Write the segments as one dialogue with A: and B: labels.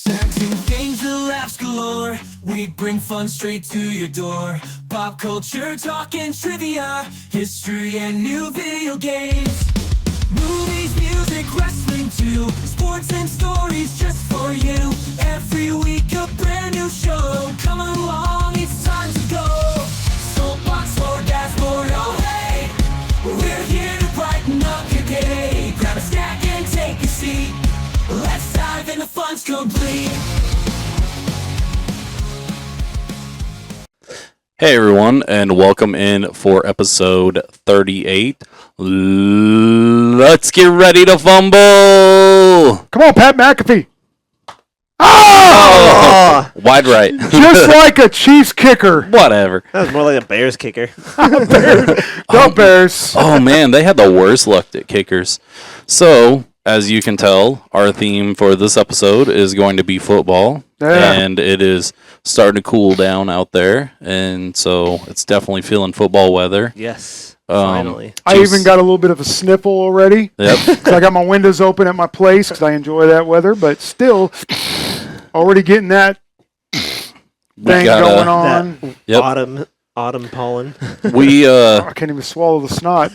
A: Snacks and games and laughs galore. We bring fun straight to your door. Pop culture, talk and trivia, history and new video games. Movies, music, wrestling too. Sports and stories just for you. Every week a brand new show. Come along, it's time to go. Soapbox or dashboard, oh hey. We're here to brighten up your day. Grab a snack and take a seat. Let's dive in, the fun's complete.
B: Hey everyone, and welcome in for episode 38. Let's get ready to fumble!
C: Come on, Pat McAfee.
B: Oh! Wide right.
C: Just like a Chiefs kicker.
B: Whatever.
D: That was more like a Bears kicker.
C: Go Bears.
B: Oh man, they had the worst luck at kickers. So, as you can tell, our theme for this episode is going to be football.
C: Yeah.
B: And it is starting to cool down out there. And so, it's definitely feeling football weather.
D: Yes, finally.
C: I even got a little bit of a sniffle already.
B: Yep.
C: 'Cause I got my windows open at my place because I enjoy that weather, but still already getting that thing going on.
B: Yep.
D: Autumn pollen.
C: I can't even swallow the snot.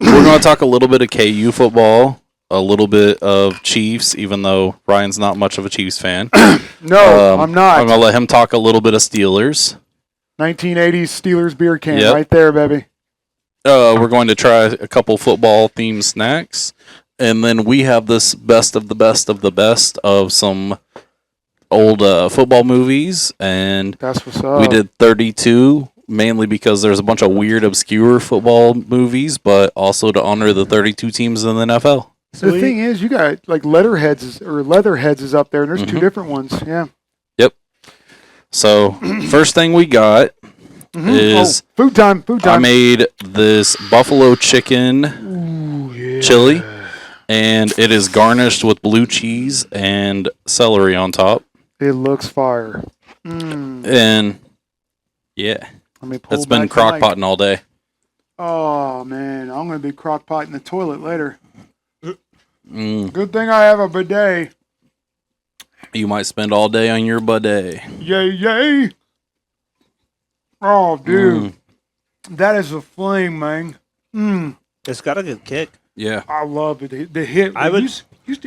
B: We're going to talk a little bit of KU football, a little bit of Chiefs, even though Ryan's not much of a Chiefs fan.
C: No, I'm not.
B: I'm going to let him talk a little bit of Steelers.
C: 1980s Steelers beer can
B: Yep.
C: right there, baby.
B: We're going to try a couple football-themed snacks. And then we have this best of the best of the best of some old football movies. And
C: That's what's up.
B: we did 32, mainly because there's a bunch of weird, obscure football movies, but also to honor the 32 teams in the NFL.
C: The thing is, you got like Leatherheads is up there, and there's two different ones. Yeah.
B: Yep. So, first thing we got is
C: Food time.
B: I made this buffalo chicken chili, and it is garnished with blue cheese and celery on top.
C: It looks fire.
B: And, yeah,
C: Let me pull
B: it's been
C: back the
B: crock
C: mic.
B: potting all day.
C: Oh, man. I'm going to be crock pot in the toilet later.
B: Mm,
C: Good thing I have a bidet.
B: you might spend all day on your bidet.
C: Yay, yay. Oh, dude. That is a flame, man.
D: It's got a good kick.
B: Yeah.
C: I love it. The hit.
D: I would-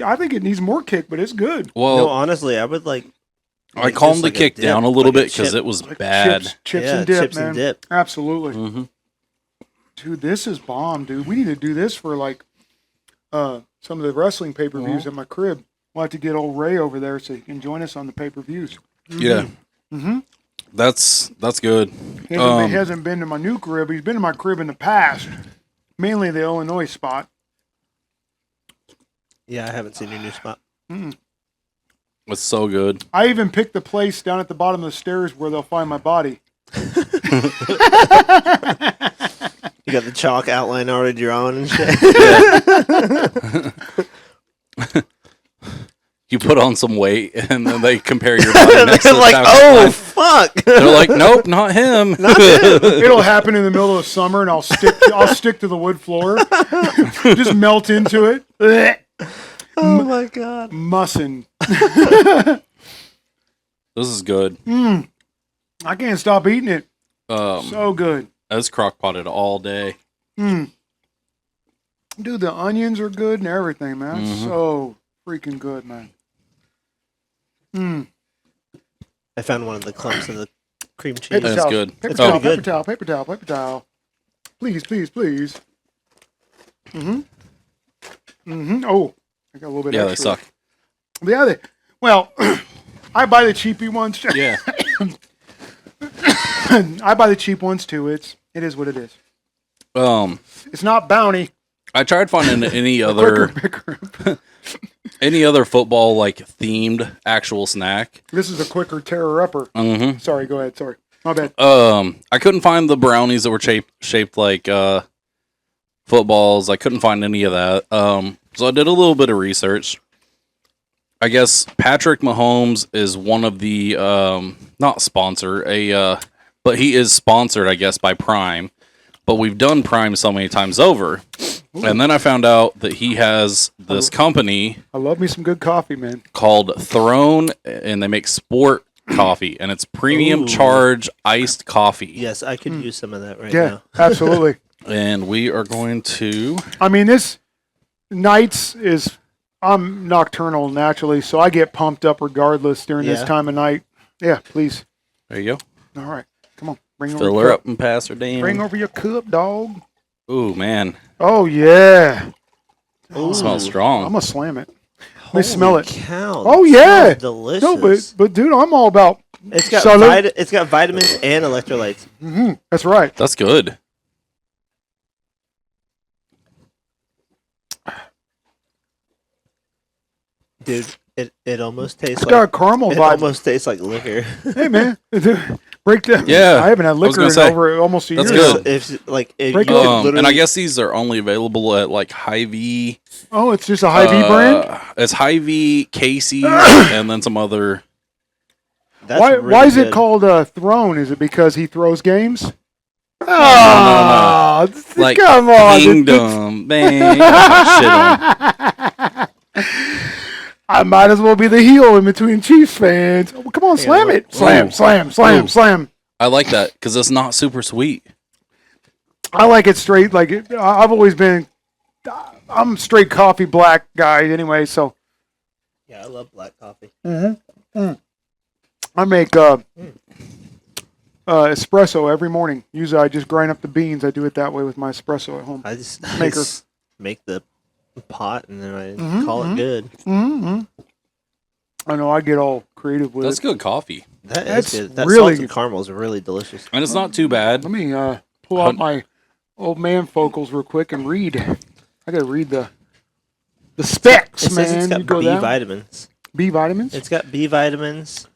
C: I think it needs more kick, but it's good.
B: Well,
D: No, honestly, I would like.
B: I
D: like
B: calmed
D: just
B: the
D: like
B: kick
D: dip,
B: down a little
D: like
B: bit because
D: chip.
B: it was
C: Like
B: bad.
C: Chips
D: Yeah,
C: and dip,
D: chips
C: man.
D: and dip.
C: Absolutely.
B: Mm-hmm.
C: Dude, this is bomb, dude. We need to do this for like some of the wrestling pay-per-views at my crib. We'll have to get old Ray over there so he can join us on the pay-per-views.
B: Yeah. That's good.
C: He hasn't been to my new crib. He's been to my crib in the past, mainly the Illinois spot.
D: Yeah, I haven't seen your new spot.
B: It's so good.
C: I even picked the place down at the bottom of the stairs where they'll find my body.
D: You got the chalk outline already drawn and shit.
B: You put on some weight, and then they compare your body next to
D: They're
B: the
D: like,
B: chalk
D: oh
B: outline.
D: fuck!
B: They're like, nope, not him.
C: It'll happen in the middle of summer, and I'll stick to the wood floor, just melt into it.
D: Oh my god!
C: Mussin'.
B: This is good.
C: I can't stop eating it.
B: I
C: So good.
B: was crock potted all day.
C: Dude, the onions are good and everything, man. It's so freaking good, man.
D: I found one of the clumps of the cream cheese.
C: Paper
B: That's
C: towel.
B: good.
C: Paper
B: It's
C: towel,
D: pretty
C: paper
D: good.
C: towel, paper towel, paper towel. Please, please, please. Oh, I got a little bit
B: Yeah, they
C: extra.
B: suck.
C: Yeah, well, I buy the cheapy ones.
B: Yeah.
C: I buy the cheap ones too. It is what it is. It's not Bounty.
B: I tried finding any
C: Quicker,
B: other
C: picker.
B: any other football like themed actual snack.
C: This is a quicker terror upper.
B: Mm-hmm.
C: Sorry, go ahead. Sorry, my bad.
B: I couldn't find the brownies that were shaped like footballs. I couldn't find any of that. So I did a little bit of research. I guess Patrick Mahomes is one of the not sponsor but he is sponsored, I guess, by Prime. But we've done Prime so many times over. And then I found out that he has this company
C: I love me some good coffee, man.
B: called Throne, and they make sport coffee, and it's premium
D: Ooh.
B: charge iced coffee.
D: Yes, I could use some of that right
C: Yeah,
D: now.
C: absolutely.
B: And we are going to.
C: I mean, this nights is I'm nocturnal naturally, so I get pumped up regardless during this
D: Yeah.
C: time of night. Yeah, please.
B: There you go.
C: All right, come on, bring over
B: Fill
C: your
B: her
C: cup.
B: up and pass her down.
C: Bring over your cup, dog.
B: Ooh, man.
C: Oh yeah,
B: It smells
C: I'm
B: strong.
C: gonna slam it. Let me smell it.
D: Cow,
C: Oh
D: that
C: yeah,
D: smells delicious.
C: no, but dude, I'm all about.
D: it's got
C: Salute.
D: it's got vitamins and electrolytes.
C: That's right.
B: That's good.
D: Dude, it almost tastes
C: It's
D: like
C: got a caramel
D: it
C: vibe.
D: almost tastes like liquor.
C: Hey man, break that.
B: Yeah,
C: I haven't had
B: was
C: liquor
B: gonna
C: in
B: say,
C: over almost a year.
B: that's
C: now.
B: good.
D: If like if
C: Break
D: you
C: it
D: could
C: up.
D: literally,
B: And I guess these are only available at like Hy-Vee.
C: Oh, it's just a Hy-Vee brand.
B: It's Hy-Vee, Casey's, and then some other.
D: that's
C: Why
D: really
C: is it
D: good.
C: called Throne? Is it because he throws games?
B: no.
C: Oh,
B: Like
C: come on.
B: Kingdom. Man, shit on.
C: I might as well be the heel in between Chiefs fans. Oh, come on, slam
D: look.
C: it. Slam,
B: Ooh.
C: slam, slam,
B: Ooh.
C: slam.
B: I like that because it's not super sweet.
C: I like it straight. Like I've always been. I'm straight coffee black guy anyway, so
D: Yeah, I love black coffee.
C: I make espresso every morning. Usually I just grind up the beans. I do it that way with my espresso at home.
D: I just
C: Maker.
D: make the pot and then I call it good.
C: I know I get all creative with
B: That's
C: it.
B: good coffee,
C: That's
D: good. That
C: really
D: salted
C: good.
D: caramel is really delicious.
B: and it's not too bad.
C: Let me pull out my old man focals real quick and read. I gotta read the specs,
D: It says
C: man.
D: it's got
C: You go
D: B
C: down.
D: vitamins.
C: B vitamins.
D: It's got B vitamins,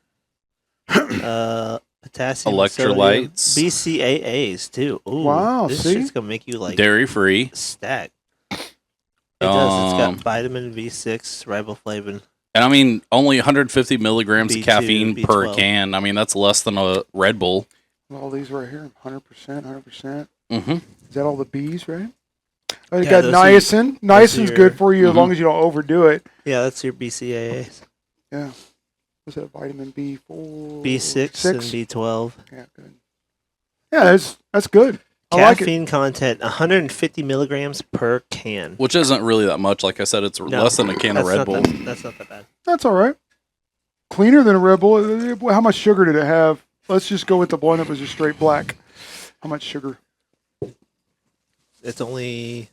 D: potassium,
B: Electrolytes.
D: sodium, BCAAs too. Ooh,
C: Wow,
D: this
C: see?
D: shit's gonna make you like
B: Dairy free.
D: stack. It does. It's
B: Um,
D: got vitamin B6, riboflavin.
B: And I mean, only 150 milligrams of
D: B2,
B: caffeine per
D: B12.
B: can. I mean, that's less than a Red Bull.
C: All these right here, 100%, 100%.
B: Mm-hmm.
C: Is that all the B's, right? Oh, you
D: Yeah,
C: got
D: those are-
C: niacin. Niacin's
D: your-
C: good for you as long as you don't overdo it.
D: Yeah, that's your BCAAs.
C: Yeah. What's that? Vitamin B4,
D: B6 and B12.
C: Yeah, good. Yeah, that's good. I like it.
D: Caffeine content 150 milligrams per can.
B: Which isn't really that much. Like I said, it's
D: No,
B: less than a can of
D: that's
B: Red
D: not
B: Bull.
D: That's not that bad.
C: That's all right. Cleaner than a Red Bull. How much sugar did it have? Let's just go with the one that was just straight black. How much sugar?
D: It's only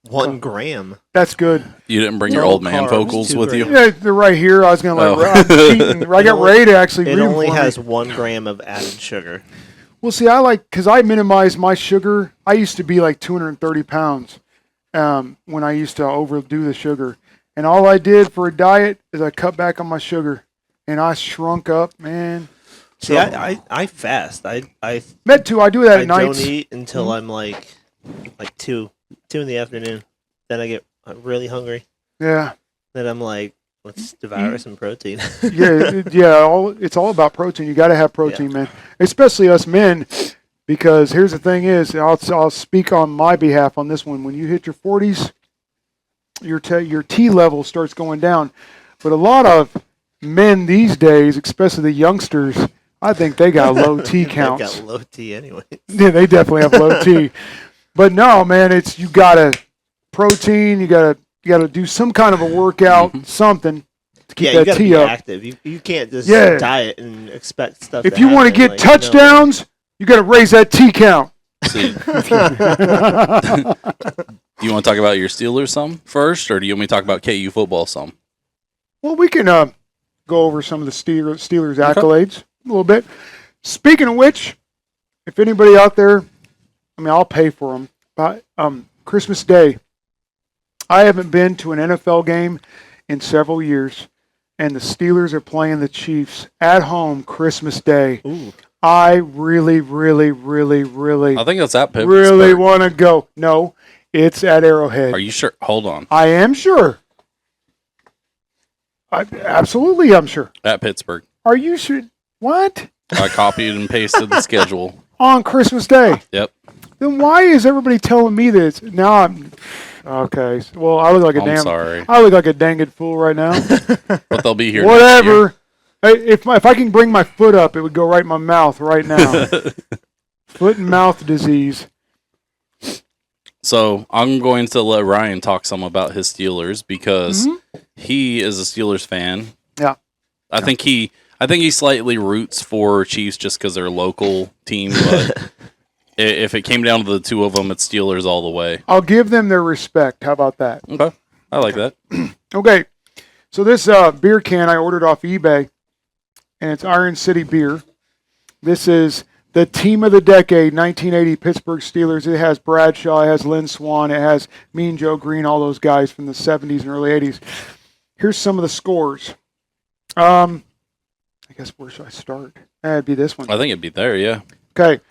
D: 1 gram.
C: That's good.
B: You didn't bring your
D: Low
B: old man
D: carbs,
B: vocals
D: 2
B: with you?
D: grams.
C: Yeah, they're right here. I was gonna
B: Oh.
C: I'm cheating. I got Ray to actually
D: It
C: read 'em
D: only
C: for me.
D: has 1 gram of added sugar.
C: Well, see, because I minimize my sugar. I used to be like 230 pounds when I used to overdo the sugar. And all I did for a diet is I cut back on my sugar. And I shrunk up, man.
D: See, I fast. I
C: Med too, I do that
D: I
C: at nights.
D: don't eat until I'm like 2 in the afternoon. Then I get really hungry.
C: Yeah.
D: Then I'm like, let's devour some protein.
C: It's all about protein. You got to have protein, man. Especially us men, because here's the thing is, I'll speak on my behalf on this one. When you hit your 40s, your T level starts going down. But a lot of men these days, especially the youngsters, I think they got low T
D: I've
C: counts.
D: got low T anyway.
C: Yeah, they definitely have low T. But no, man, you gotta protein. You gotta do some kind of a workout, something to keep
D: Yeah, you
C: that
D: gotta
C: T
D: be
C: up.
D: active. You can't just
C: Yeah.
D: diet and expect stuff.
C: If
D: to
C: you want to
D: happen.
C: get
D: Like, no.
C: touchdowns, you got to raise that T count.
B: See, do you want to talk about your Steelers some first, or do you want me to talk about KU football some?
C: Well, we can go over some of the Steelers accolades a little bit. Speaking of which, if anybody out there, I'll pay for them. But Christmas Day, I haven't been to an NFL game in several years, and the Steelers are playing the Chiefs at home Christmas Day.
D: Ooh.
C: I really, really, really, really,
B: I think that's at Pittsburgh.
C: really want to go. No, it's at Arrowhead.
B: Are you sure? Hold on.
C: I am sure. Absolutely, I'm sure.
B: At Pittsburgh.
C: Are you sure? What?
B: I copied and pasted the schedule.
C: On Christmas Day?
B: Yep.
C: Then why is everybody telling me this? Now Okay. Well, I look like a
B: I'm
C: damn.
B: sorry,
C: I look like a danged fool right now.
B: but they'll be here. next
C: Whatever. Hey, if I can bring my foot up, it would go right in my mouth right now.
B: year.
C: Foot and mouth disease.
B: So I'm going to let Ryan talk some about his Steelers because he is a Steelers fan.
C: Yeah.
B: I think he slightly roots for Chiefs just because they're a local team, but if it came down to the two of them, it's Steelers all the way.
C: I'll give them their respect. How about that?
B: Okay, I like that.
C: Okay. So this beer can I ordered off eBay, and it's Iron City beer. This is the team of the decade, 1980 Pittsburgh Steelers. It has Bradshaw, it has Lynn Swann, it has Mean Joe Green, all those guys from the 70s and early 80s. Here's some of the scores. I guess where should I start? That'd be this one.
B: I think it'd be there, yeah.
C: Okay.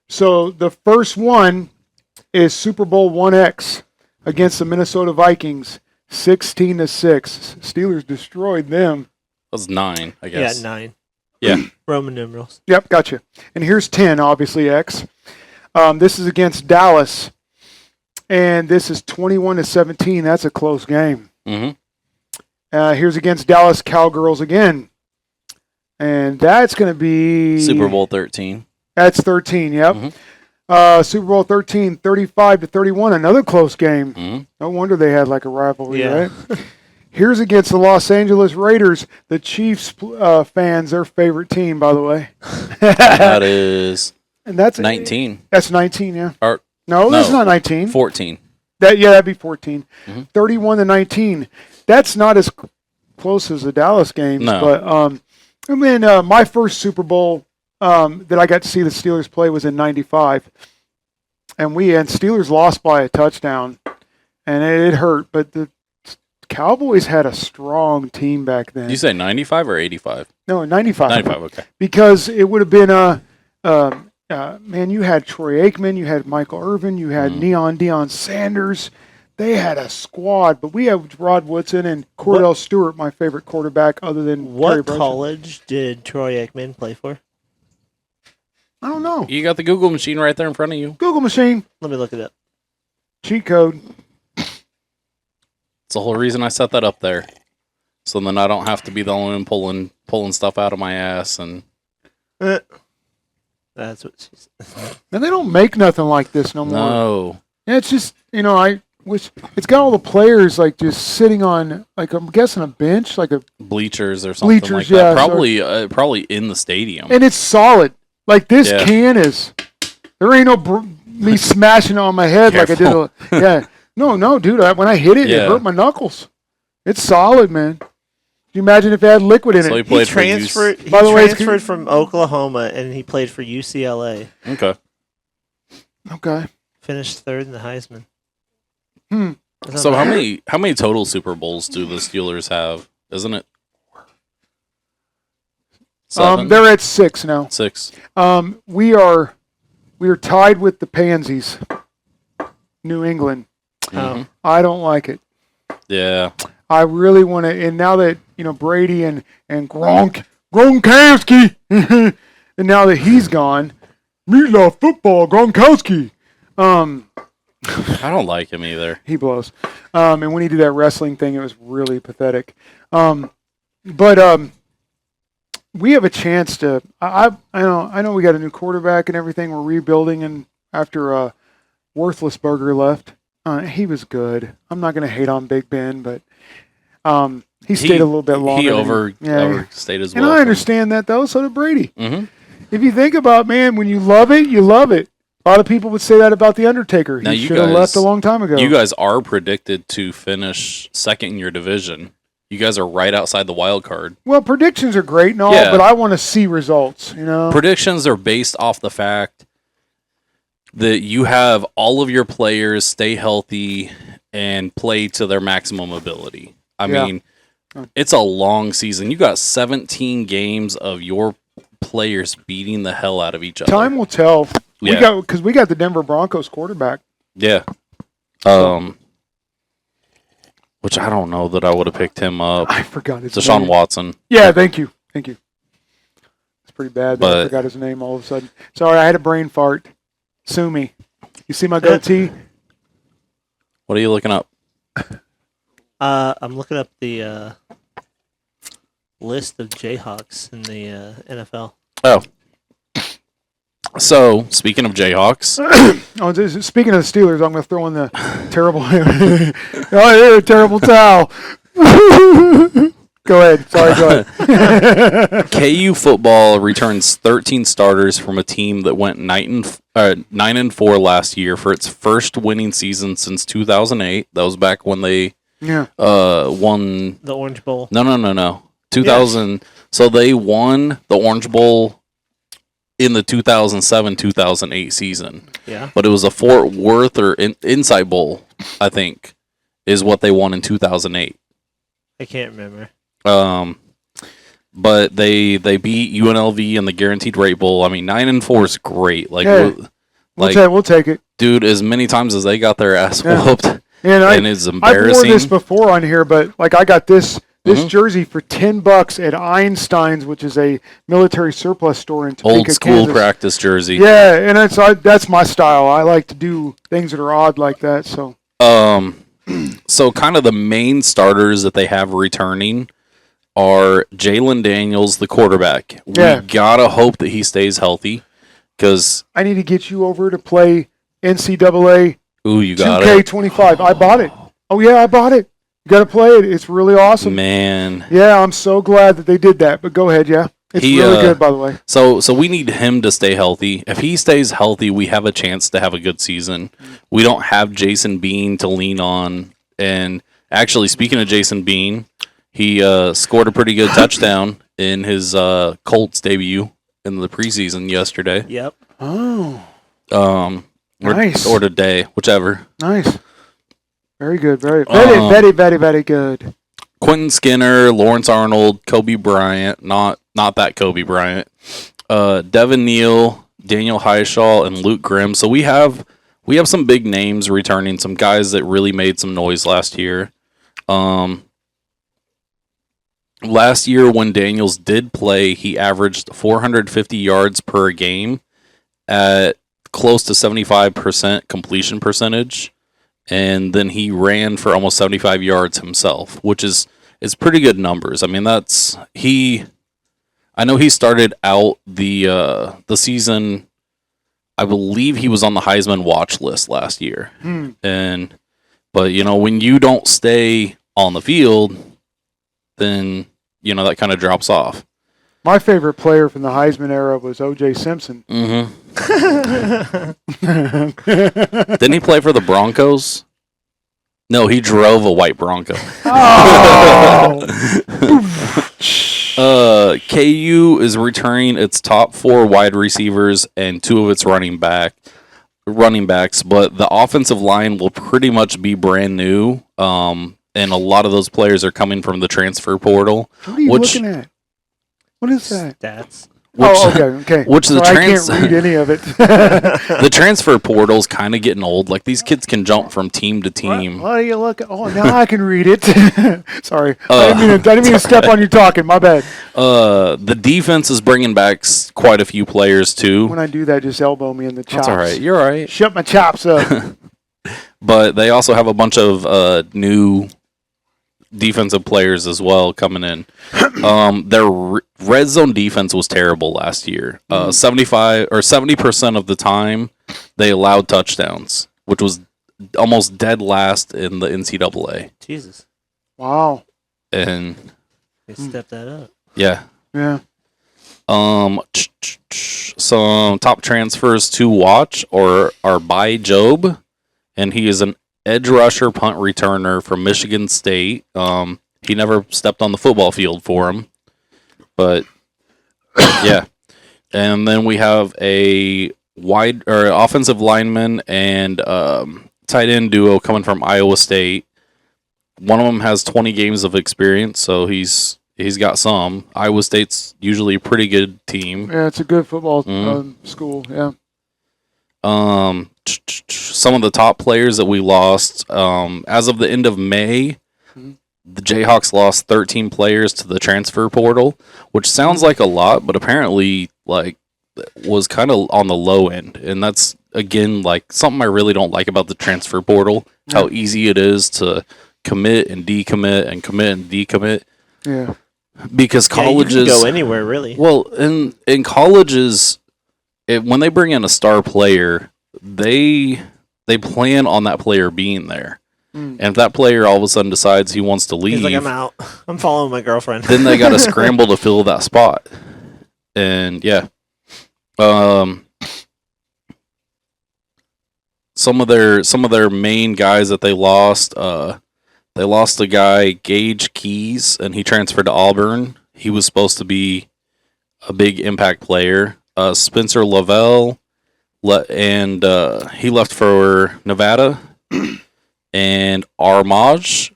C: So the first one is Super Bowl 1X against the Minnesota Vikings, 16-6. Steelers destroyed them.
B: That was 9, I guess.
D: Yeah, 9.
B: Yeah.
D: Roman numerals.
C: Yep, gotcha. And here's 10, obviously X. This is against Dallas, and this is 21-17. That's a close game.
B: Mm-hmm.
C: Here's against Dallas Cowgirls again, and that's going to be
B: Super Bowl 13.
C: That's 13. Yep.
B: Mhm.
C: Super Bowl 13, 35-31. Another close game.
B: Mm-hmm.
C: No wonder they had like a rivalry,
D: Yeah.
C: right? Here's against the Los Angeles Raiders, the Chiefs fans, their favorite team, by the way.
B: That is
C: And that's
B: 19.
C: That's 19, yeah.
B: Or
C: No, that's
B: no.
C: not 19.
B: 14.
C: That'd be 14.
B: Mhm.
C: 31-19. That's not as close as the Dallas games,
B: No.
C: but my first Super Bowl that I got to see the Steelers play was in '95, and Steelers lost by a touchdown, and it hurt. But the Cowboys had a strong team back then.
B: Did you say 95 or 85?
C: No, 95.
B: 95, okay.
C: Because it would have been man, you had Troy Aikman, you had Michael Irvin, you had Neon Deion Sanders. They had a squad, but we had Rod Woodson and Cordell Stewart, my favorite quarterback, other than Terry
D: What
C: Bradshaw.
D: college did Troy Aikman play for?
C: I don't know.
B: You got the Google machine right there in front of you.
C: Google machine,
D: Let me look it up.
C: cheat code.
B: It's the whole reason I set that up there. So then I don't have to be the only one pulling stuff out of my ass. And
D: That's what she said.
C: And they don't make nothing like this no more.
B: no.
C: Yeah, it's just, I wish it's got all the players like just sitting on, like, I'm guessing a bench, like
B: Bleachers or something
C: Bleachers,
B: like
C: yeah,
B: that. Probably in the stadium.
C: and it's solid. Like this
B: Yeah.
C: can is. There ain't no me smashing it on my head like I did. Yeah. No, dude. When I hit it,
B: Yeah.
C: it hurt my knuckles. It's solid, man. Can you imagine if it had liquid in
B: So he
C: it?
B: played
D: He
B: for
D: transferred. He
C: By the way, it's
D: transferred from Oklahoma, and he played for UCLA.
B: Okay.
C: Okay.
D: Finished third in the Heisman.
C: Hmm.
D: That's
B: So
D: not bad.
B: how many total Super Bowls do the Steelers have? Isn't it 7?
C: They're at 6 now.
B: 6.
C: We are tied with the Pansies, New England.
B: Mhm.
C: I don't like it.
B: Yeah.
C: I really want to, and now that Brady and Gronkowski, and now that he's gone, we love football, Gronkowski.
B: I don't like him either.
C: He blows. And when he did that wrestling thing, it was really pathetic. But we have a chance to. I know we got a new quarterback and everything. We're rebuilding, and after Worthless Burger left, he was good. I'm not going to hate on Big Ben, but he stayed a little bit longer.
B: He
C: than-
B: overstayed as well.
C: And I understand that though. So did Brady.
B: Mm-hmm.
C: If you think about, man, when you love it, you love it. A lot of people would say that about the Undertaker.
B: Now
C: He
B: you
C: should have
B: guys-
C: left a long time ago.
B: You guys are predicted to finish second in your division. You guys are right outside the wild card.
C: Well, predictions are great and all,
B: Yeah.
C: but I want to see results.
B: Predictions are based off the fact that you have all of your players stay healthy and play to their maximum ability. I
C: Yeah.
B: mean, it's a long season. You got 17 games of your players beating the hell out of each other.
C: Time will tell.
B: Yeah.
C: We got the Denver Broncos quarterback.
B: Yeah. Which I don't know that I would have picked him up.
C: I forgot his
B: Deshaun
C: name.
B: Watson.
C: Yeah, thank you. It's pretty bad that I
B: But-
C: forgot his name all of a sudden. Sorry, I had a brain fart. Sue me. You see my goatee?
B: What are you looking up?
D: I'm looking up the list of Jayhawks in the NFL.
B: Oh. So, speaking of Jayhawks,
C: Speaking of the Steelers, I'm going to throw in the terrible. Oh, you're a terrible towel. Go ahead. Sorry, go ahead.
B: KU football returns 13 starters from a team that went 9-4 last year for its first winning season since 2008. That was back when they won
D: the Orange Bowl.
B: No. 2000. Yes. So they won the Orange Bowl in the 2007-2008 season.
D: Yeah.
B: But it was a Fort Worth or Insight Bowl, I think, is what they won in 2008.
D: I can't remember.
B: But they beat UNLV in the Guaranteed Rate Bowl. I mean, 9-4 is great. Like,
C: we'll take it,
B: dude. As many times as they got their ass whooped, and it's embarrassing.
C: I've worn this before on here, but like I got this jersey for $10 at Einstein's, which is a military surplus store in Topeka,
B: old school
C: Kansas.
B: Practice jersey.
C: Yeah, and that's my style. I like to do things that are odd like that. So,
B: so kind of the main starters that they have returning are Jalen Daniels, the quarterback.
C: Yeah.
B: We gotta hope that he stays healthy, because
C: I need to get you over to play NCAA.
B: Ooh, you got
C: 2K25. I bought it. Oh yeah, I bought it. You got to play it. It's really awesome.
B: Man.
C: Yeah, I'm so glad that they did that. But go ahead, yeah. It's really good, by the way.
B: So we need him to stay healthy. If he stays healthy, we have a chance to have a good season. We don't have Jason Bean to lean on. And actually, speaking of Jason Bean, he scored a pretty good touchdown in his Colts debut in the preseason yesterday.
D: Yep.
C: Oh. Nice.
B: Or today, whichever.
C: Nice. Very good. Very good.
B: Quentin Skinner, Lawrence Arnold, Kobe Bryant, not that Kobe Bryant, Devin Neal, Daniel Highshaw, and Luke Grimm. So we have some big names returning, some guys that really made some noise last year. Last year when Daniels did play, he averaged 450 yards per game at close to 75% completion percentage. And then he ran for almost 75 yards himself, which is pretty good numbers. I mean, I know he started out the season. I believe he was on the Heisman watch list last year. But when you don't stay on the field, then that kind of drops off.
C: My favorite player from the Heisman era was O.J. Simpson.
B: Mm-hmm. Didn't he play for the Broncos? No, he drove a white Bronco.
C: Oh.
B: KU is returning its top 4 wide receivers and 2 of its running backs, but the offensive line will pretty much be brand new. And a lot of those players are coming from the transfer portal.
C: What are you looking at? What is that?
D: Stats.
C: Okay.
B: Which
C: I can't read any of it.
B: The transfer portal's kind of getting old. Like, these kids can jump from team to team.
C: What are you looking? Oh, now I can read it. Sorry, I didn't mean to step on you talking. My bad.
B: The defense is bringing back quite a few players too.
C: When I do that, just elbow me in the chops.
B: That's all right. You're all right.
C: Shut my chops up.
B: But they also have a bunch of new defensive players as well coming in. Their red zone defense was terrible last year. 70% of the time they allowed touchdowns, which was almost dead last in the NCAA.
D: Jesus.
C: Wow.
B: And
D: they stepped that up.
B: Yeah.
C: Yeah.
B: Some top transfers to watch are by Job, and he is an edge rusher, punt returner from Michigan State. He never stepped on the football field for him, but yeah. And then we have a offensive lineman and tight end duo coming from Iowa State. One of them has 20 games of experience, so he's got some. Iowa State's usually a pretty good team.
C: Yeah, it's a good football school. Yeah.
B: Some of the top players that we lost, as of the end of May, the Jayhawks lost 13 players to the transfer portal, which sounds like a lot, but apparently was kind of on the low end, and that's again, like something I really don't like about the transfer portal, how easy it is to commit and decommit and commit and decommit.
C: Yeah.
B: Because
D: Yeah, you
B: colleges
D: can go anywhere really.
B: Well, in colleges, when they bring in a star player, they plan on that player being there. And if that player all of a sudden decides he wants to leave,
D: He's like, I'm out. I'm following my girlfriend.
B: then they got to scramble to fill that spot. And yeah, some of their main guys that they lost a guy, Gage Keys, and he transferred to Auburn. He was supposed to be a big impact player. Spencer Lavelle, and he left for Nevada. And Armage,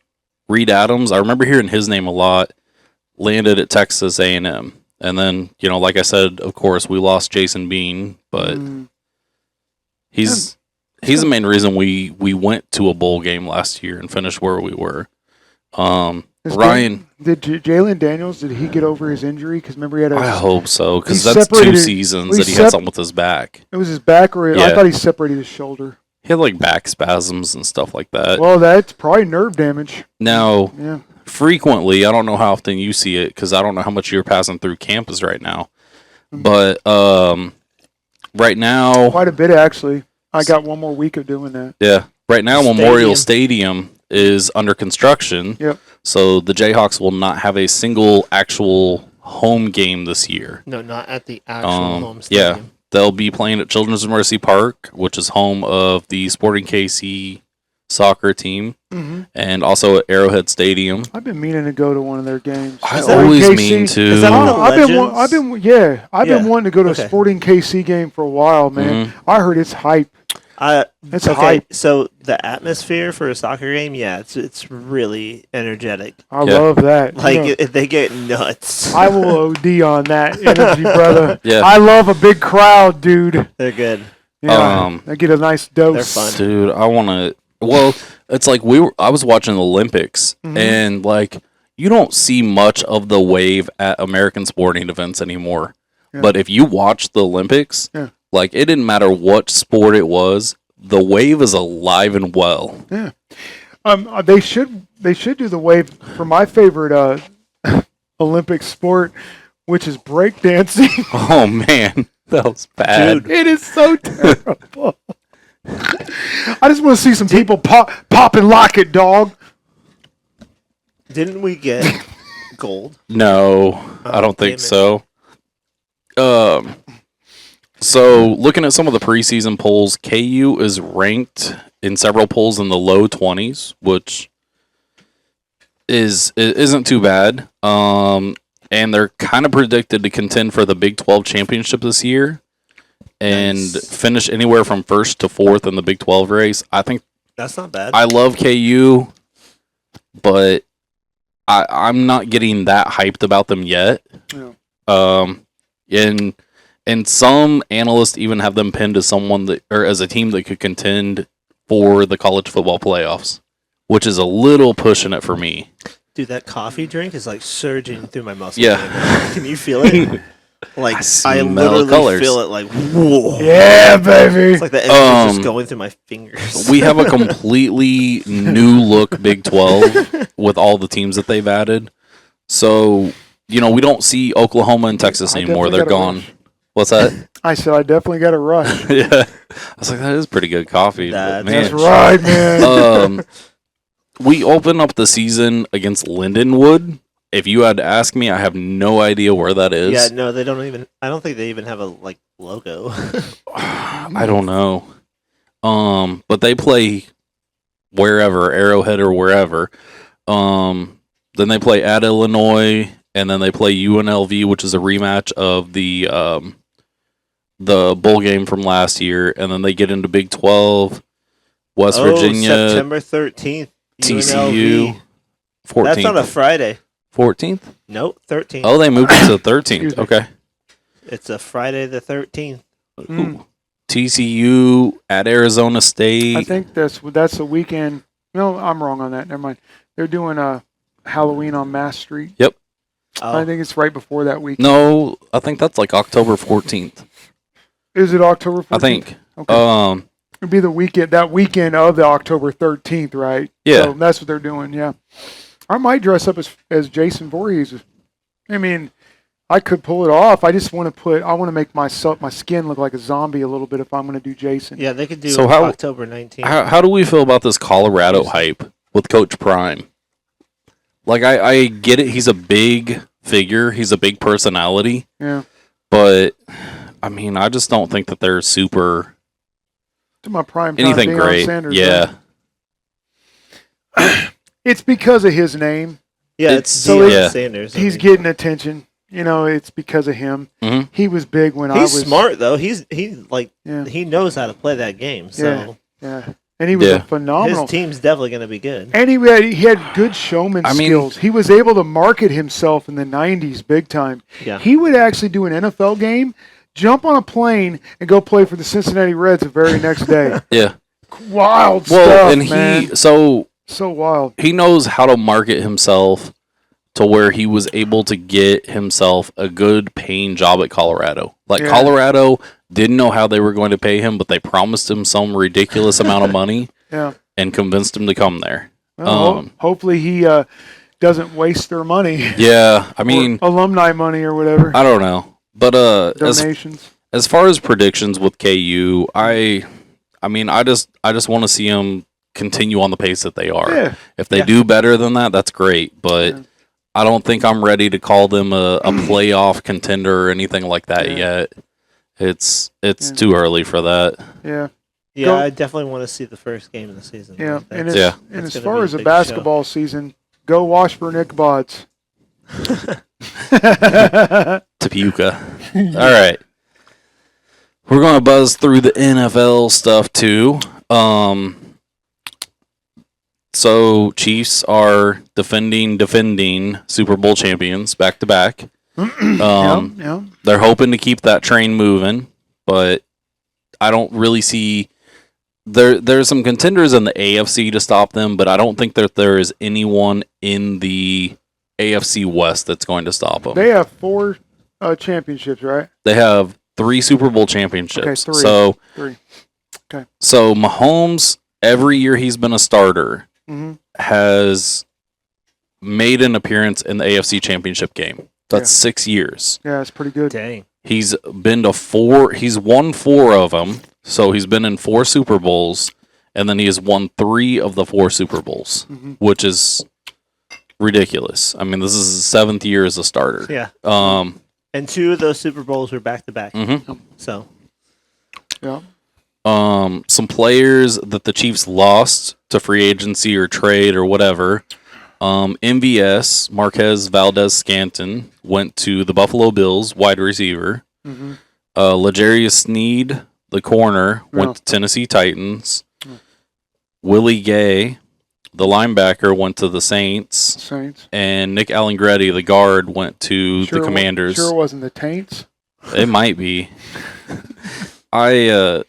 B: Reed Adams, I remember hearing his name a lot, landed at Texas A&M. And then, like I said, of course, we lost Jason Bean, but he's the main reason we went to a bowl game last year and finished where we were. Ryan,
C: did Jalen Daniels, did he get over his injury? Because remember he had
B: I hope so, because
C: he
B: that's 2
C: separated-
B: seasons that he had something with his back.
C: It was his back, or I
B: Yeah.
C: thought he separated his shoulder.
B: He had like back spasms and stuff like that.
C: Well, that's probably nerve damage.
B: Now,
C: Yeah.
B: frequently, I don't know how often you see it because I don't know how much you're passing through campus right now. But right now,
C: Quite a bit, actually. I got one more week of doing that.
B: yeah, right now Memorial Stadium is under construction.
C: Yep.
B: So the Jayhawks will not have a single actual home game this year.
D: No, not at the actual home
B: Yeah,
D: stadium.
B: they'll be playing at Children's Mercy Park, which is home of the Sporting KC soccer team, and also at Arrowhead Stadium.
C: I've been meaning to go to one of their games.
B: I
C: Sporting
B: always
C: KC.
B: mean to.
D: Is that one of the
C: I've been
D: Legends?
C: I've been
D: Yeah.
C: wanting to go to
D: Okay.
C: a Sporting KC game for a while, man. I heard it's hype. It's hype.
D: So the atmosphere for a soccer game, yeah, it's really energetic.
C: I
B: Yeah.
C: love that.
D: Like they get nuts.
C: I will OD on that energy, brother.
B: Yeah.
C: I love a big crowd, dude.
D: They're good.
C: Yeah, I get a nice dose.
D: They're fun.
B: Dude, I want to. Well, it's like I was watching the Olympics, and like you don't see much of the wave at American sporting events anymore.
C: Yeah.
B: But if you watch the Olympics,
C: Yeah.
B: like it didn't matter what sport it was, the wave is alive and well.
C: Yeah. They should do the wave for my favorite Olympic sport, which is breakdancing.
B: Oh man, that was bad.
C: It is so terrible. I just want to see some people pop and lock it, dog.
D: Didn't we get gold?
B: No, I don't
D: damn
B: think
D: it.
B: so. So looking at some of the preseason polls, KU is ranked in several polls in the low 20s, which isn't too bad. And they're kind of predicted to contend for the Big 12 championship this year and finish anywhere from first to fourth in the Big 12 race. I think
D: That's not bad.
B: I love KU, but I'm not getting that hyped about them yet.
C: Yeah.
B: And some analysts even have them pinned as someone that, or as a team that could contend for the college football playoffs, which is a little pushing it for me.
D: Dude, that coffee drink is like surging through my muscles.
B: Yeah.
D: right now. Can you feel it? Like I
B: smell
D: literally
B: colors.
D: feel it. Like whoa.
C: Yeah, baby.
D: It's like the energy just going through my fingers.
B: We have a completely new look Big 12 with all the teams that they've added. So, we don't see Oklahoma and Texas
C: I
B: anymore.
C: definitely
B: They're
C: got a
B: gone.
C: rush.
B: What's that?
C: I said I definitely got a rush.
B: Yeah. I was like, that is pretty good coffee. But,
D: That's
B: man.
C: That's right, man.
B: We open up the season against Lindenwood. If you had to ask me, I have no idea where that is.
D: Yeah, no, they don't even. I don't think they even have a logo.
B: I don't know. But they play wherever, Arrowhead or wherever. Then they play at Illinois, and then they play UNLV, which is a rematch of the bowl game from last year, and then they get into Big 12, West Virginia,
D: September 13th.
B: TCU,
D: UNLV.
B: 14th.
D: That's on a Friday.
B: 14th?
D: Nope, 13th.
B: Oh, they moved it to the 13th.
C: Excuse me.
B: Okay.
D: It's a Friday the 13th.
C: Mm.
B: TCU at Arizona State.
C: I think that's the weekend. No, I'm wrong on that. Never mind. They're doing a Halloween on Mass Street.
B: Yep.
D: Oh,
C: I think it's right before that weekend.
B: No, I think that's like October 14th.
C: Is it October 14th?
B: I think.
C: Okay. It'd be the weekend of the October 13th, right?
B: Yeah.
C: So that's what they're doing. Yeah. I might dress up as Jason Voorhees. I mean, I could pull it off. I just want to make my skin look like a zombie a little bit if I'm going to do Jason.
D: Yeah, they could do
B: So
D: October 19th.
B: How do we feel about this Colorado hype with Coach Prime? Like, I get it. He's a big figure. He's a big personality.
C: Yeah.
B: But, I mean, I just don't think that they're super
C: To my prime time,
B: anything
C: Deion
B: great.
C: Sanders,
B: Yeah.
C: right? It's because of his name.
D: Yeah, it's
B: So
D: Deion
B: yeah.
D: Sanders.
C: He's getting attention. You know, it's because of him.
B: Mhm.
C: He was big when I was
D: smart though. He
C: Yeah.
D: he knows how to play that game. So
C: Yeah. And he was
B: Yeah.
C: a phenomenal.
D: his team's definitely going to be good.
C: And he had good showman
B: I mean-
C: skills. He was able to market himself in the 90s big time.
D: Yeah.
C: He would actually do an NFL game, jump on a plane, and go play for the Cincinnati Reds the very next day.
B: Yeah.
C: Wild
B: Well,
C: stuff,
B: and
C: man.
B: so
C: So wild.
B: he knows how to market himself to where he was able to get himself a good paying job at Colorado. Like,
C: Yeah.
B: Colorado didn't know how they were going to pay him, but they promised him some ridiculous amount of money
C: Yeah.
B: and convinced him to come there.
C: Well, hopefully he doesn't waste their money.
B: Yeah, I mean,
C: Or alumni money or whatever.
B: I don't know. But
C: Donations.
B: as far as predictions with KU, I mean, I just want to see them continue on the pace that they are.
C: Yeah.
B: If they do better than that, that's great. But
C: Yeah.
B: I don't think I'm ready to call them a playoff contender or anything like that yet. It's too early for that.
C: Yeah.
D: Yeah,
C: Go-
D: I definitely want to see the first game of the season.
C: Yeah.
D: That's-
C: And as,
B: Yeah.
C: and
D: that's
C: as
D: gonna
C: far
D: be
C: as
D: a
C: the
D: big show.
C: basketball season, go Washburn Ichabod's.
B: Tapuka. All right. We're going to buzz through the NFL stuff too. So Chiefs are defending Super Bowl champions back to back.
C: Yeah.
B: They're hoping to keep that train moving, but I don't really see there's some contenders in the AFC to stop them, but I don't think that there is anyone in the AFC West that's going to stop them.
C: They have 4 championships, right?
B: They have 3 Super Bowl championships.
C: Okay, 3.
B: So
C: 3.
B: so Mahomes, every year he's been a starter,
C: Mm-hmm.
B: has made an appearance in the AFC Championship game. That's 6 years.
C: Yeah, it's pretty good.
D: Dang.
B: He's been to 4. He's won 4 of them. So he's been in 4 Super Bowls, and then he has won 3 of the 4 Super Bowls, which is ridiculous. I mean, this is his 7th year as a starter.
D: Yeah.
B: And
D: 2 of those Super Bowls were back to back.
B: Mhm.
D: So
C: Yeah.
B: Some players that the Chiefs lost to free agency or trade or whatever. MVS, Marquez Valdez Scanton, went to the Buffalo Bills, wide receiver.
C: Mm-hmm.
B: L'Jarius Sneed, the corner,
C: Yeah.
B: went to Tennessee Titans. Willie Gay, the linebacker, went to the Saints.
C: Saints.
B: And Nick Allegretti, the guard, went to the Commanders.
C: Sure wasn't the Taints.
B: It might be. I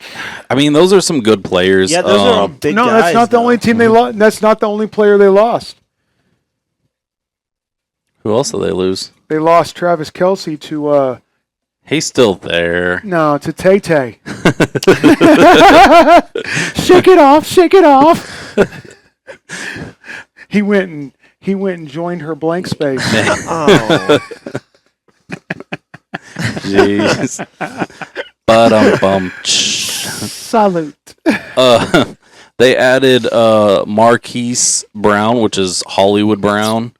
B: mean, those are some good players.
D: yeah, those are all big
C: No,
D: guys.
C: that's not the
D: though.
C: only team they lost. That's not the only player they lost.
B: Who else did they lose?
C: They lost Travis Kelce to
B: He's still there.
C: to Tay Tay. Shake it off, shake it off. He went and joined her blank space.
D: Oh,
B: Jeez. Bum.
C: Salute.
B: They added Marquise Brown, which is Hollywood Brown,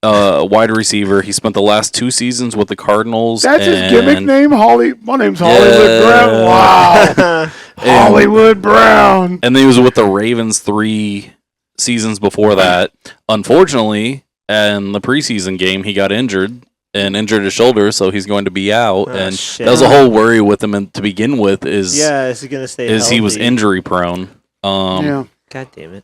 B: wide receiver. He spent the last 2 seasons with the Cardinals.
C: That's his gimmick name, Holly. My name's Hollywood
B: Yeah.
C: Brown. Wow. Hollywood Brown.
B: And then he was with the Ravens 3 seasons before that. Unfortunately, in the preseason game, he got injured and injured his shoulder, so he's going to be out.
D: Oh,
B: and
D: shit.
B: that was a whole worry with him to begin with. Is
D: he going to stay
B: is he was
D: healthy?
B: injury prone.
C: Yeah.
D: God damn it.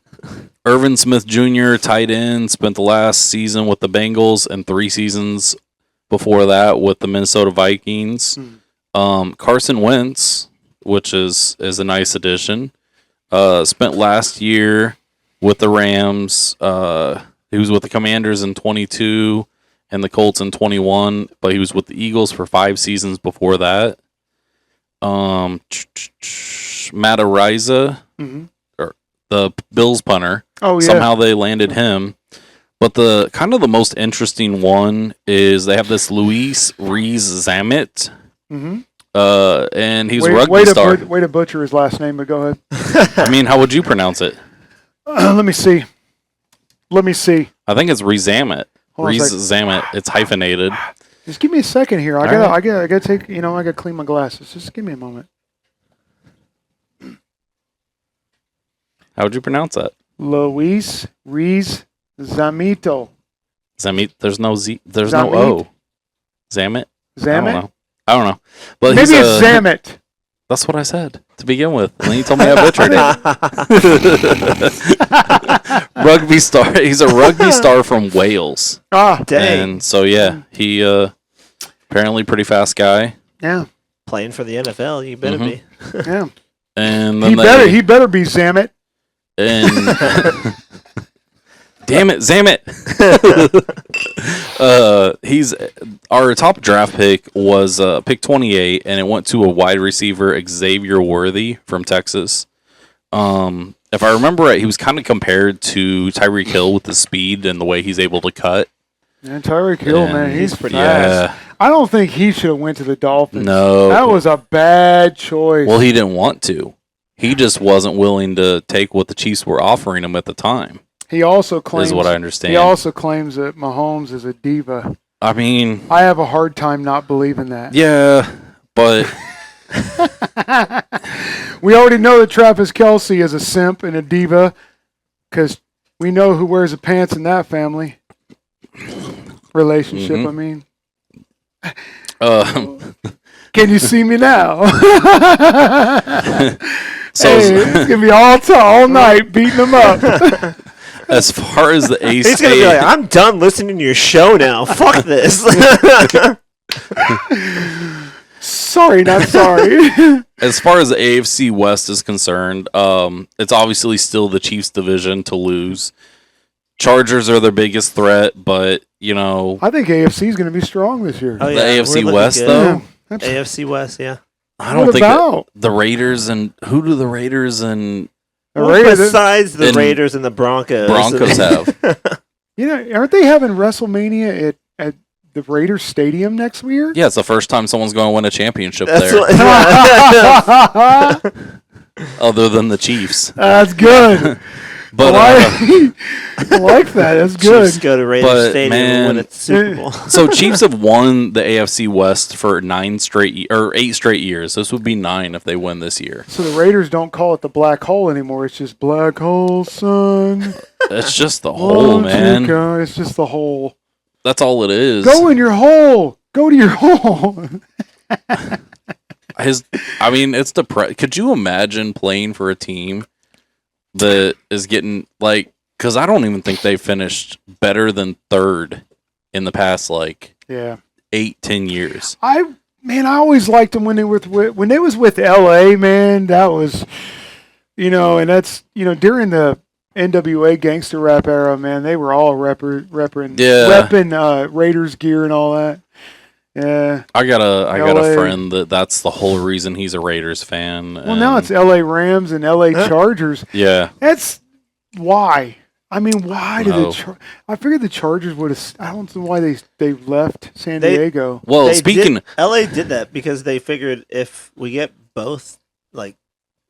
B: Irvin Smith Jr., tight end, spent the last season with the Bengals and 3 seasons before that with the Minnesota Vikings. Carson Wentz, which is a nice addition, spent last year with the Rams. He was with the Commanders in 22 and the Colts in 21, but he was with the Eagles for 5 seasons before that. Matt Ariza,
C: Mhm.
B: or the Bills punter.
C: Oh yeah.
B: Somehow they landed him. But the kind of the most interesting one is they have this Luis Rees-Zammit.
C: Mm-hmm.
B: And he's a rugby star.
C: Way to butcher his last name, but go ahead.
B: I mean, how would you pronounce it?
C: Let me see.
B: I think it's Rees-Zammit.
C: Hold on a sec.
B: Rees-Zammit. It's hyphenated.
C: Just give me a second here. I
B: right.
C: gotta take. I gotta clean my glasses. Just give me a moment.
B: How would you pronounce that?
C: Luis Rees-Zamito.
B: Zammit. There's no Z. There's
C: Zammit?
B: no O. Zammit.
C: Zammit?
B: I don't know. But
C: Maybe it's Zammit.
B: That's what I said to begin with. And then you told me I butchered it. Rugby star. He's a rugby star from Wales.
C: Ah,
D: Dang.
B: And so, yeah, he apparently pretty fast guy.
C: yeah,
D: Playing for the NFL, you better be.
C: yeah.
B: And then
C: He better be Zammit.
B: And damn it, Zammit. He's our top draft pick was pick 28, and it went to a wide receiver, Xavier Worthy from Texas. If I remember right, he was kind of compared to Tyreek Hill with the speed and the way he's able to cut.
C: And Tyreek Hill,
B: And
C: man, he's
D: pretty
C: fast. I don't think he should have went to the Dolphins.
B: No.
C: That was a bad choice.
B: Well, he didn't want to. He just wasn't willing to take what the Chiefs were offering him at the time.
C: He also claims,
B: is what I understand.
C: He also claims that Mahomes is a diva.
B: I mean,
C: I have a hard time not believing that.
B: yeah, but
C: We already know that Travis Kelce is a simp and a diva because we know who wears the pants in that family relationship.
B: Mhm.
C: I mean,
B: um,
C: can you see me now?
B: so
C: Hey, it's gonna be all night beating them up.
B: as far as the
D: He's gonna be like,
B: AFC,
D: I'm done listening to your show now. Fuck this.
C: Sorry, not sorry.
B: as far as the AFC West is concerned, it's obviously still the Chiefs' division to lose. Chargers are their biggest threat, but you know
C: I think AFC is gonna be strong this year.
D: Oh,
B: the
D: yeah, we're
B: AFC
D: looking
B: West
D: good.
B: though.
C: That's-
D: AFC West, yeah.
B: I don't
C: What
B: think that
C: about?
B: the Raiders and who do the Raiders and
C: the
D: Well,
C: Raiders,
D: besides the
B: and
D: Raiders and the Broncos.
B: Broncos have?
C: you know, aren't they having WrestleMania at the Raiders Stadium next year?
B: Yeah, it's the first time someone's going to win a championship
D: That's
B: there,
D: what, yeah.
B: other than the Chiefs.
C: That's good.
B: But
C: I like that. That's good.
D: Chiefs go to Raiders
B: But,
D: Stadium
B: man,
D: and win a Super Bowl.
B: so Chiefs have won the AFC West for 8 straight years. This would be 9 if they win this year.
C: So the Raiders don't call it the black hole anymore. It's just black hole, son.
B: It's just the hole,
C: Won't you
B: man.
C: go? It's just the hole.
B: That's all it is.
C: Go in your hole. Go to your hole.
B: I mean, it's could you imagine playing for a team that is getting because I don't even think they finished better than 3rd in the past
C: Yeah.
B: 8-10 years.
C: I always liked them when they was with LA, man. That was, and that's, during the NWA gangster rap era, man, they were all repping Raiders gear and all that. Yeah.
B: I got a
C: LA.
B: friend that's the whole reason he's a Raiders fan.
C: Well, now it's LA Rams and LA Chargers.
B: yeah.
C: That's why. I mean, why did
B: No.
C: I figured the Chargers would have. I don't know why they left San
D: They-
C: Diego.
B: Well,
D: They
B: speaking,
D: LA did that because they figured if we get both, like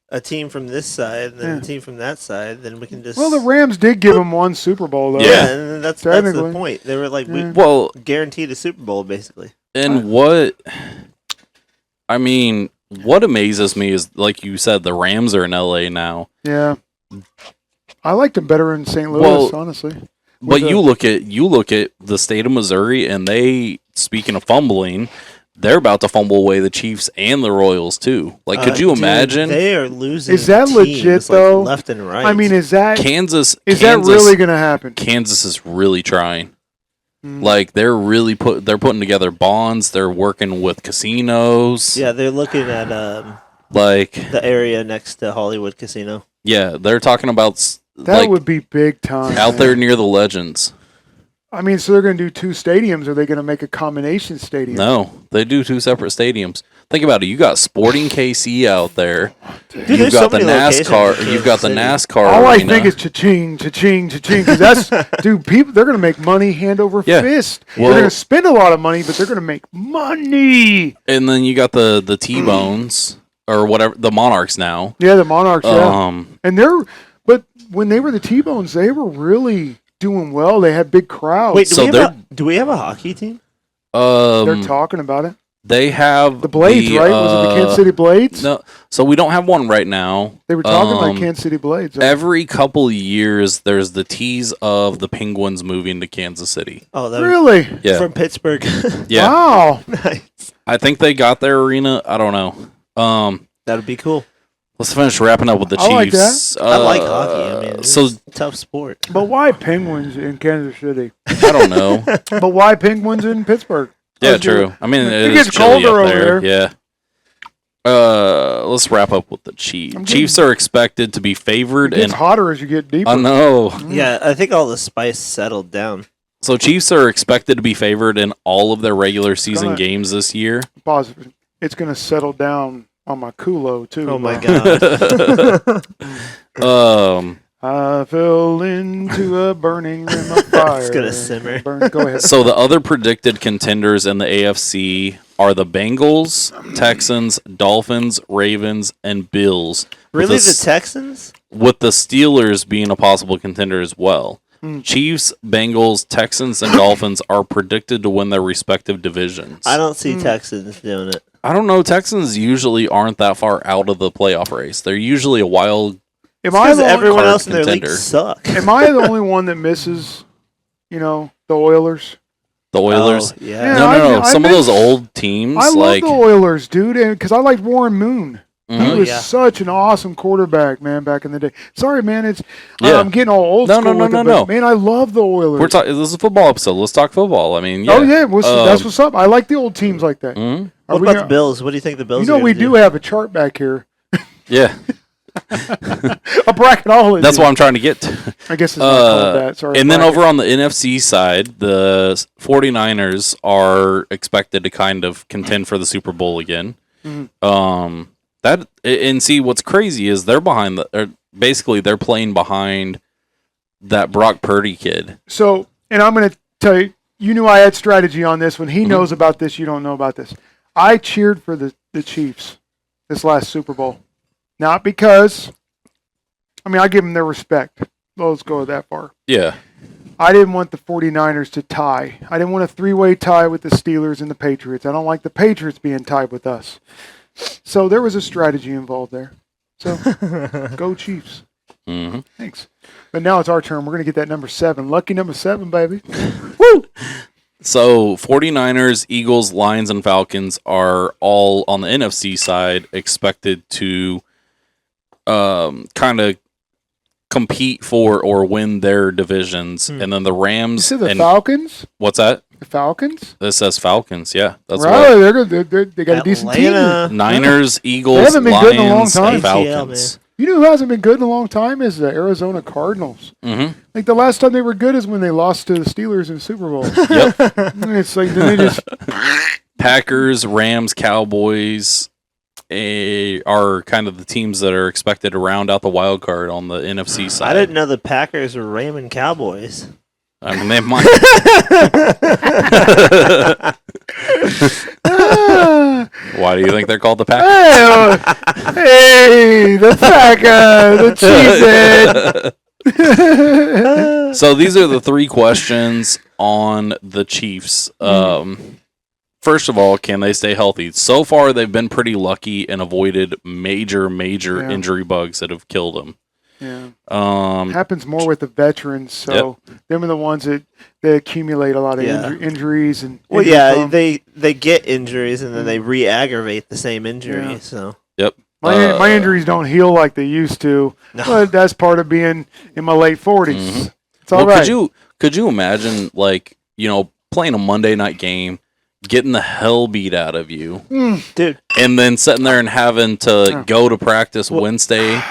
D: a team from this side and then
C: Yeah.
D: a team from that side, then we can just.
C: Well, the Rams did give them one Super Bowl, though.
B: Yeah.
D: and that's the
C: Technically.
D: point. They were like, we
C: Yeah.
B: well,
D: guaranteed a Super Bowl, basically.
B: and what amazes me is, like you said, the Rams are in LA now.
C: Yeah. I liked them better in St. Louis,
B: Well,
C: honestly.
B: But
C: With
B: you look at the state of Missouri, and speaking of fumbling, they're about to fumble away the Chiefs and the Royals too. Could you
D: Dude,
B: imagine
D: they are losing?
C: Is that
D: teams,
C: legit,
D: like,
C: though?
D: left and right.
C: I mean, is that
B: Kansas
C: really going to happen?
B: Kansas is really trying.
C: Mm.
B: They're really they're putting together bonds. They're working with casinos.
D: yeah, they're looking at the area next to Hollywood Casino.
B: yeah, they're talking about
C: That would be big time.
B: out
C: man.
B: there near the Legends.
C: I mean, so they're going to do 2 stadiums, or are they going to make a combination stadium?
B: No, they do 2 separate stadiums. Think about it. You got Sporting KC out there.
D: Dude,
B: You've
D: there's
B: got
D: so
B: the
D: many locations in
B: NASCAR. You've got the
D: Kansas City.
B: NASCAR.
C: All I
B: arena.
C: think is cha-ching, cha-ching, cha-ching. Because that's, dude, people, they're going to make money hand over
B: Yeah.
C: fist.
B: Well-
C: They're going to spend a lot of money, but they're going to make money.
B: And then you got the T-Bones or whatever, the Monarchs now.
C: Yeah, the Monarchs, yeah. And but when they were the T-Bones, they were really doing well. They had big crowds.
D: Wait,
B: So
D: do we have a hockey team?
C: They're talking about it.
B: They have
C: The Blades, right? Was it the Kansas City Blades?
B: No, so we don't have one right now.
C: They were talking about Kansas City Blades.
B: Every couple of years, there's the tease of the Penguins moving to Kansas City.
D: Oh, that
C: Really?
B: Yeah,
D: from Pittsburgh.
B: yeah.
C: Wow.
D: Nice.
B: I think they got their arena. I don't know.
D: That would be cool.
B: Let's finish wrapping up with the
C: I like
B: Chiefs.
D: I like hockey. I mean, it's
B: so
D: a tough sport.
C: But why Penguins in Kansas City?
B: I don't know.
C: But why Penguins in Pittsburgh?
B: Yeah,
C: Let's do
B: true.
C: it.
B: I mean,
C: It
B: it
C: gets
B: is chilly
C: colder
B: up
C: over
B: there. Yeah. Let's wrap up with the Chiefs.
C: I'm
B: Chiefs are expected to be favored,
C: It gets
B: and
C: hotter as you get deeper.
B: I know.
D: Yeah, I think all the spice settled down.
B: So Chiefs are expected to be favored in all of their regular season
C: Gonna-
B: games this year.
C: Positive. It's going to settle down on my culo, too.
D: Oh my
C: bro.
D: god.
C: I fell into a burning rim of fire.
D: It's gonna simmer.
C: Go ahead.
B: So the other predicted contenders in the AFC are the Bengals, Texans, Dolphins, Ravens, and Bills.
D: Really,
B: With
D: the Texans?
B: with the Steelers being a possible contender as well. Chiefs, Bengals, Texans, and Dolphins are predicted to win their respective divisions.
D: I don't see Texans doing it.
B: I don't know. Texans usually aren't that far out of the playoff race. They're usually a wild.
C: Am I,
D: Because
C: the
D: everyone
B: card
D: else in their league
B: contender.
D: suck.
C: am I the only one that misses, the Oilers?
B: The Oilers.
D: Oh, yeah.
C: Yeah.
B: No.
C: I
B: Some of
C: miss-
B: those old teams,
C: I love
B: like
C: the Oilers, dude, because I liked Warren Moon. He
B: Mhm.
C: was
D: Yeah.
C: such an awesome quarterback, man, back in the day. Sorry, man,
B: Yeah.
C: I'm getting all old
B: No,
C: school
B: no,
C: with
B: no,
C: it,
B: no.
C: but, man, I love the Oilers.
B: we're talking. This is a football episode. Let's talk football. I mean, yeah.
C: Oh, yeah, that's
B: Um,
C: what's up. I like the old teams like that.
B: mhm.
C: Are
D: What
C: we
D: about the
C: gonna-
D: Bills? What do you think the Bills
C: You know,
D: are
C: we
D: gonna
C: do have a chart back here.
B: Yeah,
C: A bracketology.
B: that's what I'm trying to get to.
C: I guess it's not called that. Sorry.
B: And then
C: bracket.
B: over on the NFC side, the 49ers are expected to kind of contend for the Super Bowl again. That and see what's crazy is they're behind basically they're playing behind that Brock Purdy kid.
C: So, and I'm going to tell you, you knew I had strategy on this. When he knows about this, you don't know about this. I cheered for the Chiefs this last Super Bowl. Not because, I give them their respect. Let's go that far.
B: Yeah.
C: I didn't want the 49ers to tie. I didn't want a three-way tie with the Steelers and the Patriots. I don't like the Patriots being tied with us. So there was a strategy involved there. So go Chiefs.
B: hmm
C: Thanks. But now it's our turn. We're going to get that number 7. Lucky number 7, baby. Woo!
B: So 49ers, Eagles, Lions, and Falcons are all on the NFC side expected to kind of compete for or win their divisions. And then the
C: You
B: Rams
C: said the
B: and
C: Falcons?
B: what's that?
C: The Falcons?
B: This says Falcons. Yeah, that's
C: Right,
B: what.
C: they got a decent team.
D: Atlanta.
B: Niners, Eagles,
C: haven't been good in a long
B: Lions,
C: time.
B: and Falcons.
C: You know who hasn't been good in a long time is the Arizona Cardinals.
B: hmm
C: Like the last time they were good is when they lost to the Steelers in the Super Bowl.
B: Yep.
C: It's like then they just
B: Packers, Rams, Cowboys are kind of the teams that are expected to round out the wild card on the NFC side.
D: I didn't know the Packers were ramming Cowboys.
B: I mean, they might. Why do you think they're called the Packers?
C: hey, the Packer, the cheesehead.
B: So these are the 3 questions on the Chiefs. First of all, can they stay healthy? So far, they've been pretty lucky and avoided major
C: Yeah.
B: injury bugs that have killed them.
C: Yeah. Happens more with the veterans, so them are the ones that they accumulate a lot of
D: Yeah.
C: injuries and.
D: Well,
C: injury
D: yeah,
C: prone.
D: they get injuries and then they re-aggravate the same injury.
C: Yeah.
D: So
B: Yep.
C: My injuries don't heal like they used to,
D: No.
C: but that's part of being in my late 40s. It's all
B: Well,
C: right.
B: could you imagine, like, playing a Monday night game, getting the hell beat out of you,
D: dude,
B: and then sitting there and having to go to practice Wednesday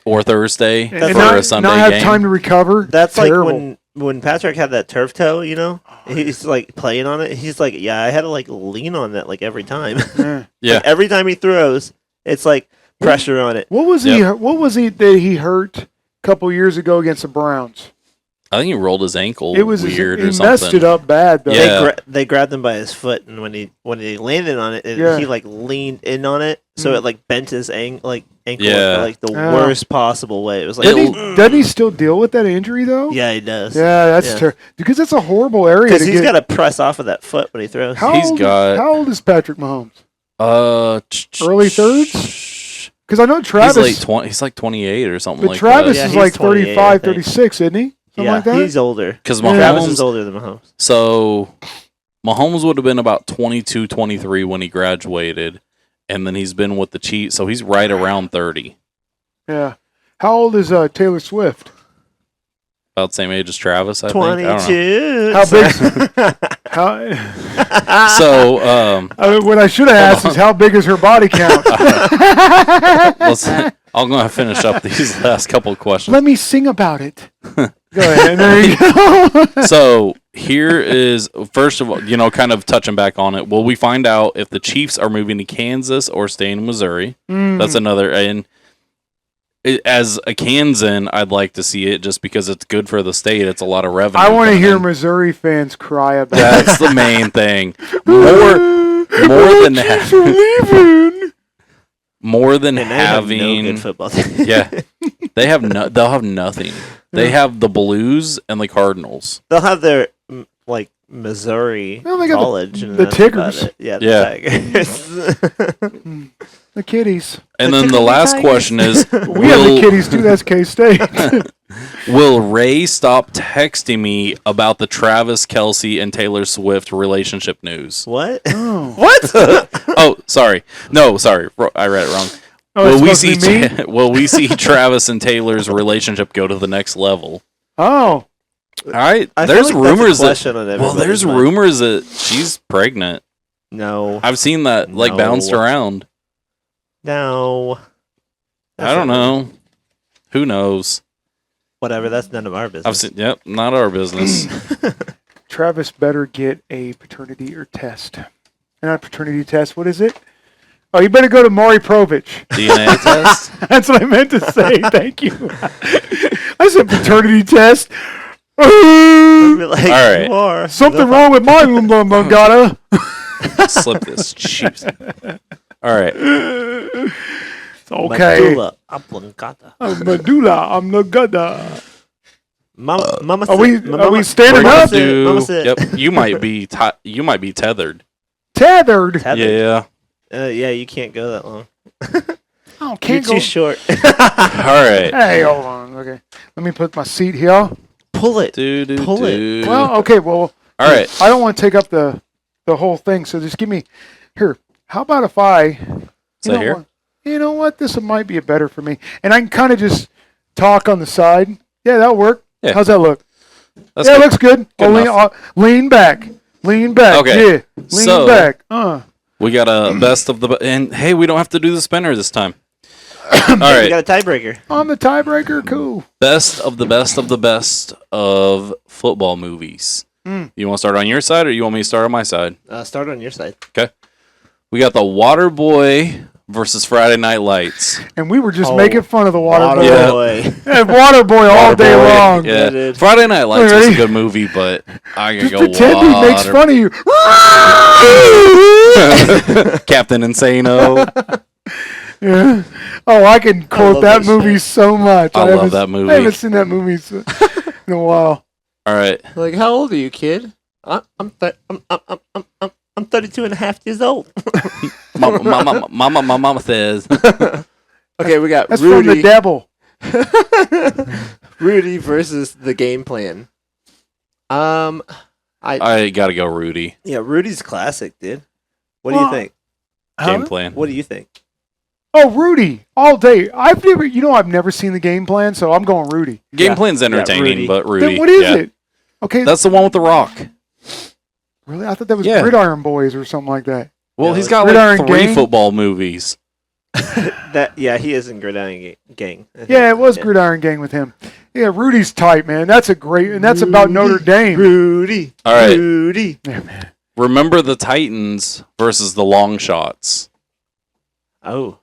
B: or Thursday
C: and
B: for
C: not,
B: a Sunday
C: not have
B: game?
C: time to recover.
D: that's
C: Terrible.
D: like when Patrick had that turf toe, he's like playing on it. He's like, yeah, I had to like lean on that like every time.
C: Yeah.
B: Yeah.
D: Like, every time he throws, it's like pressure on it.
C: What was he? What was he that he hurt a couple years ago against the Browns?
B: I think he rolled his ankle
C: It was
B: weird
C: he
B: or something.
C: messed it up bad though.
B: Yeah.
D: They grabbed him by his foot, and when he landed on it,
C: Yeah.
D: he like leaned in on it, so it like bent his ankle
B: Yeah.
D: in, like the
C: Oh.
D: worst possible way. It was like,
C: Doesn't he still deal with that injury though?
D: yeah, he does.
C: Yeah, that's terrible. Because that's a horrible area
D: Because
C: to
D: he's
C: get.
D: got to press off of that foot when he throws.
C: How
B: He's
C: old,
B: got-
C: How old is Patrick Mahomes?
B: Early
C: thirds? Because I know Travis.
B: He's late 20. He's like 28 or something
C: but
B: like
C: Travis
B: that.
D: Yeah,
C: is
D: he's
C: like
D: 28,
C: 35,
D: I think.
C: 36, isn't he? Something
D: Yeah,
C: like that.
D: he's older.
B: Because
D: Travis
B: Mahomes,
D: is older than Mahomes.
B: so Mahomes would have been about 22, 23 when he graduated, and then he's been with the Chiefs, so he's right around 30,
C: Yeah. How old is Taylor Swift?
B: about the same age as Travis. I think. I don't know.
D: 22.
C: How big? How?
B: So
C: I mean, what I should have asked is how big is her body count?
B: I'm going to finish up these last couple of questions.
C: Let me sing about it. Go ahead. There you go.
B: So here is, first of all, kind of touching back on it. Will we find out if the Chiefs are moving to Kansas or staying in Missouri? That's another. And as a Kansan, I'd like to see it just because it's good for the state. It's a lot of revenue.
C: I want to
B: coming
C: hear
B: in.
C: Missouri fans cry about
B: That's the main thing. More than
C: Chiefs are leaving.
B: more than
D: And they have no
B: having.
D: good football team.
B: Yeah, they'll have nothing. They have the Blues and the Cardinals.
D: They'll have their Missouri
C: Well, they got
D: college and
C: the
D: that's about
C: Tigers.
D: it. Yeah,
B: Yeah.
D: Tigers.
C: The Kitties.
B: And
D: The
B: then the
D: Tickle
B: last
D: Tigers.
B: question is:
C: We have the
B: will,
C: Kitties too. That's K-State.
B: will Ray stop texting me about the Travis Kelce and Taylor Swift relationship news?
D: What?
C: Oh.
B: What? Oh, sorry. No, sorry. I read it wrong.
C: Oh,
B: will
C: it's
B: we
C: supposed to be me?
B: will we see Travis and Taylor's relationship go to the next level?
C: Oh.
B: All right.
D: I feel
B: There's
D: like that's a
B: rumors that
D: question on everybody's
B: there's
D: mind.
B: rumors that she's pregnant.
D: No.
B: I've seen that
D: No.
B: bounced around.
D: No.
B: I don't know. Who knows?
D: Whatever. That's none of our business.
B: I've seen. Yep, not our business.
C: Travis better get a paternity or test. Not a paternity test. What is it? Oh, you better go to Maury Provich.
B: DNA test.
C: That's what I meant to say. Thank you. I said paternity test.
D: I'd be like,
B: All right.
D: you are.
C: Something wrong with my Mungata.
B: Slip this cheap. All right.
C: Okay.
D: Medulla oblongata.
C: Medulla oblongata.
D: Mama
C: Are we-
D: said-
C: are we
D: Mama-
C: standing
D: Mama
C: up?
D: said- Mama said-
B: Yep. You might be. Tethered.
C: Tethered.
D: Tethered.
B: Yeah.
D: Yeah, you can't go that long.
C: Oh,
D: You're
C: can't
D: too
C: go.
D: short.
B: All right.
C: Hey, hold on. Okay. Let me put my seat here.
D: Pull it.
B: Pull
D: it.
C: Well, okay. Well,
B: All right.
C: I don't want to take up the whole thing, so just give me here. How about if I
B: Sit here?
C: what? You know what? This might be better for me, and I can kind of just talk on the side. Yeah, that'll work.
B: Yeah.
C: How's that look?
B: That's
C: yeah,
B: good.
C: it looks good.
B: Good
C: Only
B: enough.
C: lean back. Lean back.
B: Okay.
C: Yeah. Lean
B: So-
C: back.
B: We got a best of the and hey, we don't have to do the spinner this time. All
D: You
B: right.
D: got a tiebreaker.
C: I'm the tiebreaker. Cool.
B: Best of the best of the best of football movies. You want to start on your side or you want me to start on my side?
D: Start on your side.
B: Okay. We got the Water Boy versus Friday Night Lights.
C: And we were just
D: Oh,
C: making fun of the water boy.
B: Yeah.
D: Boy.
C: And water boy all day
B: Waterboy,
C: long.
B: Yeah.
D: dude.
B: Friday Night Lights was a
C: Ready?
B: good movie, but I gotta
C: Just
B: go
C: pretend he makes
B: Water.
C: fun of you.
B: Captain Insano.
C: Yeah. Oh, I can quote
D: love
C: that
D: that
C: movie
D: shit.
C: so much.
B: I love
C: haven't-
B: that movie.
C: I haven't seen that movie in a while.
B: All right.
D: Like, how old are you, kid? I'm 32 and a half years old.
B: Mama says.
E: Okay, we got
C: That's from the
E: Rudy.
C: devil.
E: Rudy versus the game plan.
B: I gotta go Rudy.
D: Yeah, Rudy's classic, dude. What do
C: Well,
D: you think?
B: Game
C: Huh?
B: plan.
D: What do you think?
C: Oh, Rudy, all day. I've never seen the game plan, so I'm going Rudy.
B: Game
D: Yeah.
B: plan's entertaining,
D: Rudy.
B: but Rudy.
C: Then what is
B: yeah.
C: it? Okay,
B: That's the one with the rock.
C: really? I thought that was
B: Yeah.
C: Gridiron Boys or something like that.
B: Well,
D: Yeah,
B: he's
D: it's
B: got
C: Gridiron
B: like 3
C: Gang.
B: football movies.
D: Yeah, he is in Gridiron Gang. I think.
C: Yeah, it was
D: Yeah.
C: Gridiron Gang with him. Yeah, Rudy's tight, man. That's a great, and that's about Notre Dame.
D: Rudy.
B: All right.
D: Rudy.
C: Yeah, man.
B: Remember the Titans versus the Long Shots.
D: Oh.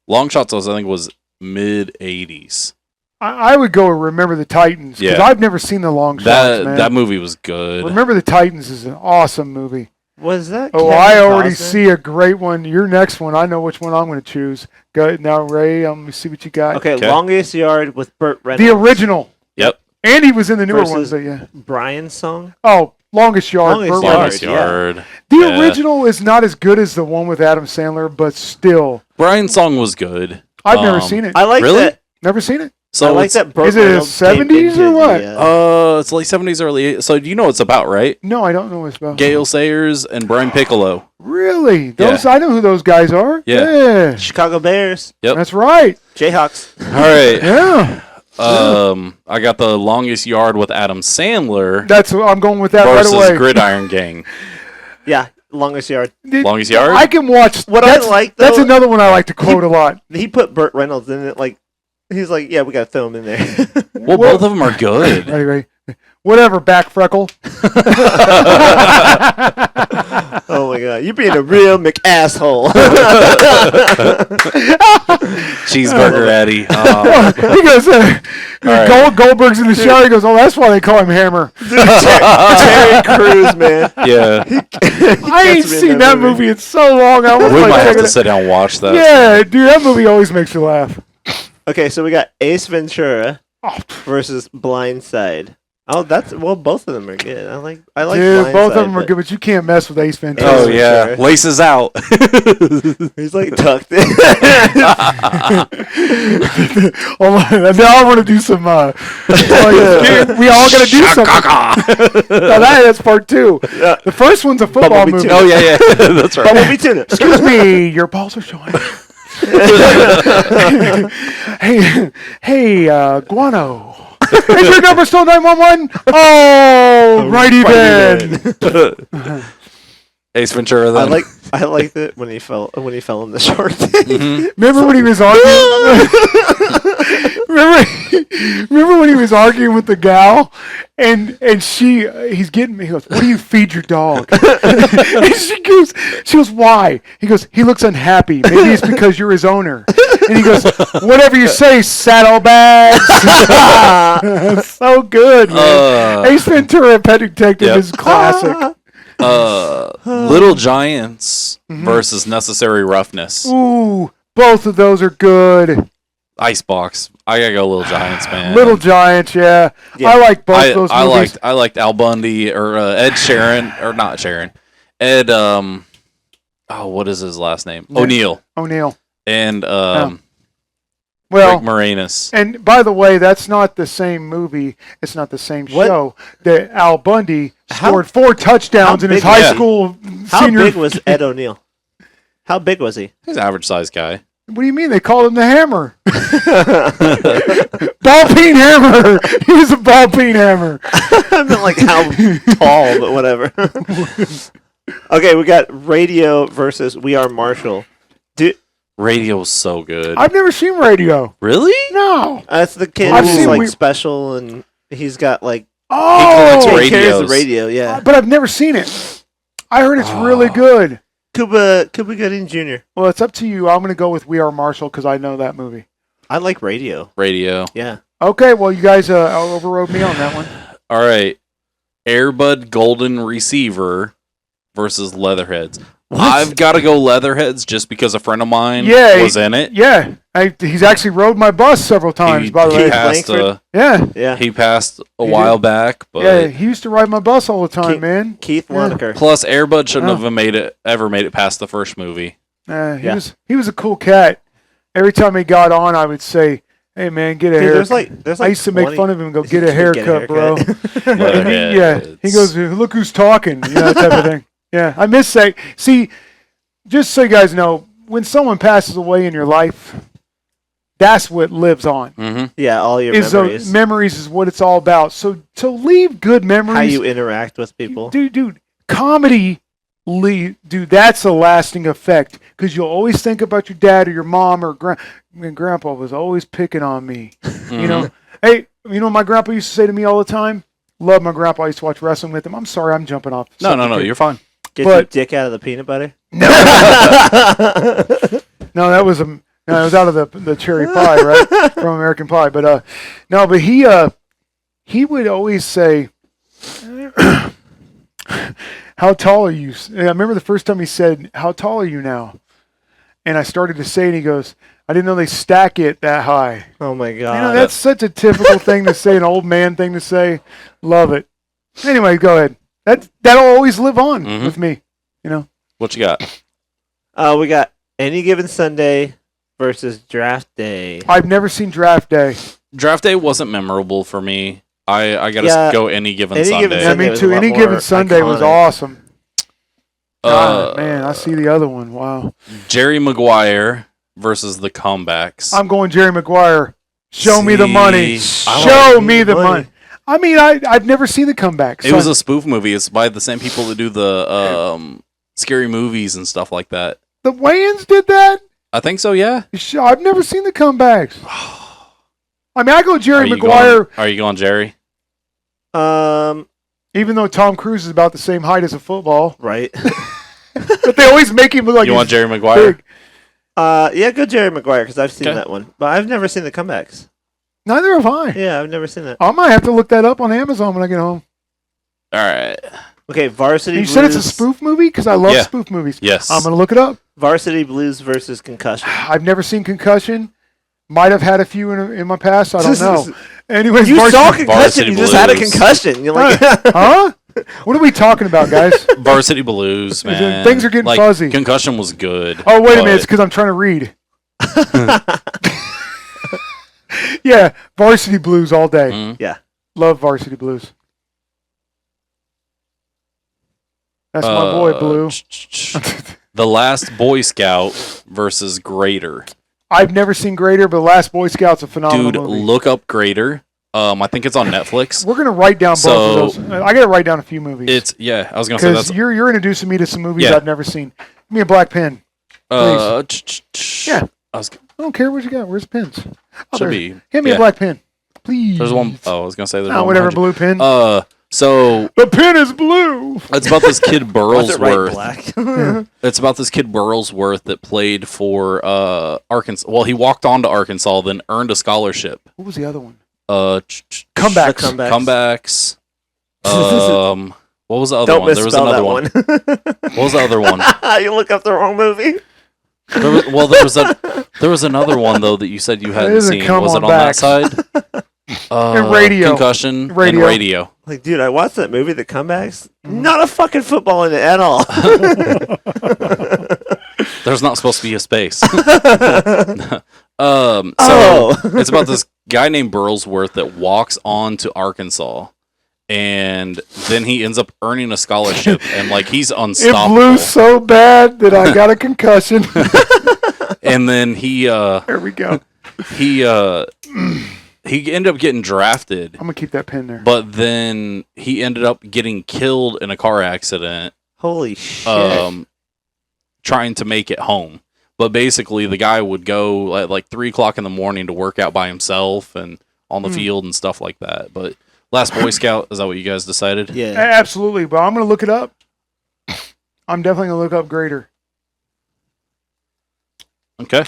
B: Long Shots, I think, was mid 80s.
C: I would go Remember the Titans because
B: Yeah.
C: I've never seen the Long Shots, man.
B: That movie was good.
C: Remember the Titans is an awesome movie.
D: Was that?
C: Oh,
D: Kevin
C: I already
D: Costner?
C: see a great one. Your next one, I know which one I'm going to choose. Go now, Ray. Let me see what you got.
D: Okay,
B: Okay.
D: Longest Yard with Burt Reynolds.
C: The original.
B: Yep.
C: And he was in the newer
D: Versus-
C: ones. But yeah.
D: Brian's song.
C: Oh, Longest Yard.
D: Longest
C: Burt
D: Yard.
C: Reynolds.
B: Longest Yard.
C: The
B: Yeah.
C: original is not as good as the one with Adam Sandler, but still,
B: Brian's song was good.
C: I've never seen it.
D: I like
B: Really?
D: that.
C: Never seen it.
B: So
D: I like
B: it's,
D: that. Burt
C: Is it
D: Reynolds came
C: 70s or
D: into
C: what?
B: It's late 70s, early. So you know what it's about, right?
C: No, I don't know what it's about.
B: Gale Sayers and Brian Piccolo.
C: Really? Those I know who those guys are.
B: Yeah.
D: Chicago Bears.
B: Yep.
C: That's right.
D: Jayhawks.
B: All right.
C: Yeah.
B: I got the Longest Yard with Adam Sandler
C: That's I'm going with that
B: versus
C: right away.
B: Gridiron Gang.
D: Yeah, Longest Yard.
B: Longest Yard?
C: I can watch.
D: What
C: that's,
D: I like,
C: That's
D: though-
C: another one I like to quote a lot.
D: He put Burt Reynolds in it. Like, he's like, yeah, we got to throw him in there.
B: Well, both of them are good.
C: Right. Whatever, back freckle.
D: Oh my god, you're being a real McAsshole.
B: Cheeseburger Eddie.
C: He goes,
B: right.
C: Goldberg's in the shower. He goes, oh, that's why they call him Hammer.
D: Terry Crews, man.
B: Yeah.
C: I ain't
D: me in
C: seen
D: that
C: that movie in so long. I was
B: We
C: like,
B: might have
C: checking
B: to
C: it-
B: sit down and watch that.
C: Yeah, dude, that movie always makes you laugh.
D: Okay, so we got Ace Ventura
C: Oh,
D: versus Blindside. Oh, both of them are good. I like
C: dude, both of
D: Blindside,
C: them are
D: but
C: good, but you can't mess with Ace Ventura.
B: Oh,
D: Ace
B: yeah.
D: Ventura.
B: Laces out.
D: He's like tucked in.
C: Now I want to do some. We all got to do something. Now that's part two. The first one's a football
D: Bumblebee
C: movie.
D: too.
B: Oh, yeah. That's right.
D: Bumblebee tuna.
C: Excuse me, your balls are showing. hey, Guano. Is your number still 911? Oh, righty then.
B: Ace Ventura, then.
D: I liked it when he fell in the shark tank.
C: Remember when he was arguing? remember when he was arguing with the gal, and he goes, "What do you feed your dog?" And she goes, "Why?" He goes, "He looks unhappy. Maybe it's because you're his owner." And he goes, "Whatever you say, saddlebags." So good, man. Ace Ventura, Pet Detective
B: Yep.
C: is classic.
B: Little Giants versus Necessary Roughness.
C: Ooh, both of those are good.
B: Icebox. I gotta go Little Giants, man.
C: Little Giants, yeah.
D: Yeah.
C: I like both those movies.
B: I liked Al Bundy or Ed Sheeran or not Sheeran. Ed what is his last name?
C: Yeah.
B: O'Neill and
C: Well,
B: Rick Moranis.
C: and by the way, that's not the same movie. It's not the same
D: What?
C: show. That Al Bundy
D: How-
C: scored 4 touchdowns
D: how
C: in his
D: big-
C: high
B: Yeah.
C: school
D: How
C: senior.
D: big was Ed O'Neill? How big was he?
B: He's an average sized guy.
C: What do you mean? They called him the Hammer. Ball peen hammer. He was a ball peen hammer.
D: I meant like how tall, but whatever. Okay, we got Radio versus We Are Marshall.
B: Radio's so good.
C: I've never seen Radio.
B: Really?
C: No.
D: That's the kid
C: I've
D: who's
C: seen
D: like
C: We-
D: special, and he's got like
B: collects
C: Oh,
D: he carries the
B: radios.
D: radio. Yeah,
C: but I've never seen it. I heard it's really good.
D: Cuba Gooding Jr.
C: Well, it's up to you. I'm going to go with We Are Marshall because I know that movie.
D: I like Radio.
B: Radio.
D: Yeah,
C: Okay, well, you guys overrode me on that one.
B: All right. Airbud Golden Receiver versus Leatherheads. I've got to go Leatherheads just because a friend of mine
C: Yeah,
B: was in it.
C: Yeah, he's actually rode my bus several times, by the
B: he
C: way.
B: passed,
D: Langford?
C: Yeah,
D: yeah.
B: he passed a
C: He
B: while
C: did.
B: back, but
C: yeah, he used to ride my bus all the time,
D: Keith-
C: man.
D: Keith
C: Yeah.
D: Loneker.
B: plus Airbud shouldn't
C: Oh.
B: have ever made it past the first movie.
C: He
D: Yeah.
C: was a cool cat. Every time he got on, I would say, "Hey, man, get a
D: Dude,
C: haircut."
D: there's
C: I
D: like
C: used to make
D: 20
C: fun of him and go, "Get a haircut, bro." And
B: Leatherheads.
C: he goes, "Look who's talking," that type of thing. Yeah, I miss saying. See, just so you guys know, when someone passes away in your life, that's what lives on.
B: Mm-hmm.
D: Yeah, all your
C: Is
D: memories.
C: those memories is what it's all about. So to leave good memories,
D: How you interact with people.
C: dude, comedy, dude, that's a lasting effect because you'll always think about your dad or your mom or grandpa was always picking on me. You know, hey, You know what my grandpa used to say to me all the time? Love my grandpa. I used to watch wrestling with him. I'm sorry, I'm jumping off.
B: No, you're fine.
D: Get
C: But-
D: your dick out of the peanut butter.
C: No, that was it was out of the cherry pie, right? From American Pie. But no, but he would always say, "How tall are you?" And I remember the first time he said, "How tall are you now?" And I started to say, and he goes, "I didn't know they stack it that high."
D: Oh my god.
C: You know, that's such a typical thing to say, an old man thing to say. Love it. Anyway, go ahead. That'll always live on with me. You know.
B: What you got?
D: We got Any Given Sunday versus Draft Day.
C: I've never seen Draft Day.
B: Draft day wasn't memorable for me. I gotta
D: Yeah,
B: go any given
D: Any
B: Sunday.
D: Given
C: Yeah,
D: Sunday
C: me
D: was
C: too.
D: a lot
C: Any
D: more
C: Given Sunday was
D: iconic.
C: awesome.
B: Uh,
C: God, man, I see the other one. Wow.
B: Jerry Maguire versus the comebacks.
C: I'm going Jerry Maguire. Show me the money.
B: I
C: Show
D: like
C: me
D: the
C: the money.
D: money.
C: I mean, I've never seen the comeback.
B: It was a spoof movie. It's by the same people that do the scary movies and stuff like that.
C: The Wayans did that?
B: I think so. Yeah.
C: I've never seen the comebacks. I mean, I go Jerry
B: Are you
C: Maguire,
B: are you going Jerry?
C: even though Tom Cruise is about the same height as a football.
D: Right.
C: But they always make him look like
B: You
C: he's
B: want Jerry Maguire?
C: big.
D: Yeah, go Jerry Maguire because I've seen
B: Okay.
D: that one, but I've never seen the comebacks.
C: Neither have I.
D: Yeah, I've never seen that.
C: I might have to look that up on Amazon when I get home.
B: All right.
D: Okay, Varsity
C: You
D: Blues.
C: said it's a spoof movie? Because I love
B: Yeah.
C: spoof movies.
B: Yes.
C: I'm going to look it up.
D: Varsity Blues versus Concussion.
C: I've never seen Concussion. Might have had a few in my past. I don't know. Anyways,
D: You saw
C: Varsity-
D: concussion.
B: Varsity
D: You just had a
B: Blues.
D: concussion. You're like,
C: Huh? What are we talking about, guys?
B: Varsity Blues, man.
C: Things are getting
B: Like,
C: fuzzy.
B: Concussion was good.
C: Oh, wait a minute.
B: but
C: It's because I'm trying to read. Yeah, Varsity Blues all day.
B: Mhm.
D: yeah.
C: Love Varsity Blues. That's my boy, Blue.
B: The Last Boy Scout versus Grader.
C: I've never seen Greater, but Last Boy Scout's a phenomenal
B: Dude,
C: movie.
B: look up Grader. I think it's on Netflix.
C: We're gonna write down both
B: So-
C: of those. I gotta write down a few movies.
B: I was gonna say
C: because
B: that's
C: you're introducing me to some movies
B: Yeah.
C: I've never seen. Give me a black pen. Yeah.
B: I was,
C: I don't care what you got. Where's the pens? Oh,
B: should
C: there.
B: be.
C: Hand me
B: yeah.
C: a black pen, please.
B: There's one oh I was gonna say there's
C: Oh,
B: one
C: whatever,
B: behind
C: blue pen.
B: you. So
C: The pen is blue.
B: it's about this kid
D: Was it right
B: Burlsworth.
D: black?
B: It's about this kid Burlsworth that played for Arkansas. Well, he walked on to Arkansas, then earned a scholarship.
C: What was the other one?
B: Comebacks.
C: Comebacks.
D: The
B: Comebacks. What was the other
D: Don't
B: one? There was
D: misspell
B: another
D: that
B: one.
D: one.
B: What was the other one?
D: You look up the wrong movie.
B: There was another one though that you said you hadn't
C: isn't
B: seen.
C: Come
B: Was
C: On
B: it on
C: Back.
B: that side?
C: And Radio.
B: Concussion.
C: Radio.
B: And radio.
D: Like, dude, I watched that movie, The Comebacks. Not a fucking football in it at all.
B: There's not supposed to be a space.
D: Oh.
B: It's about this guy named Burlsworth that walks on to Arkansas, and then he ends up earning a scholarship, and like he's
C: It
B: unstoppable.
C: blew so bad that I got a concussion.
B: And then he
C: There we go.
B: he ended up getting drafted,
C: I'm gonna keep that pen there.
B: but then he ended up getting killed in a car accident.
D: Holy shit.
B: Trying to make it home. But basically, the guy would go at like 3 o'clock in the morning to work out by himself and on the field and stuff like that. But Last Boy Scout, is that what you guys decided?
D: Yeah.
C: Absolutely, but I'm gonna look it up. I'm definitely gonna look up Greater.
B: Okay.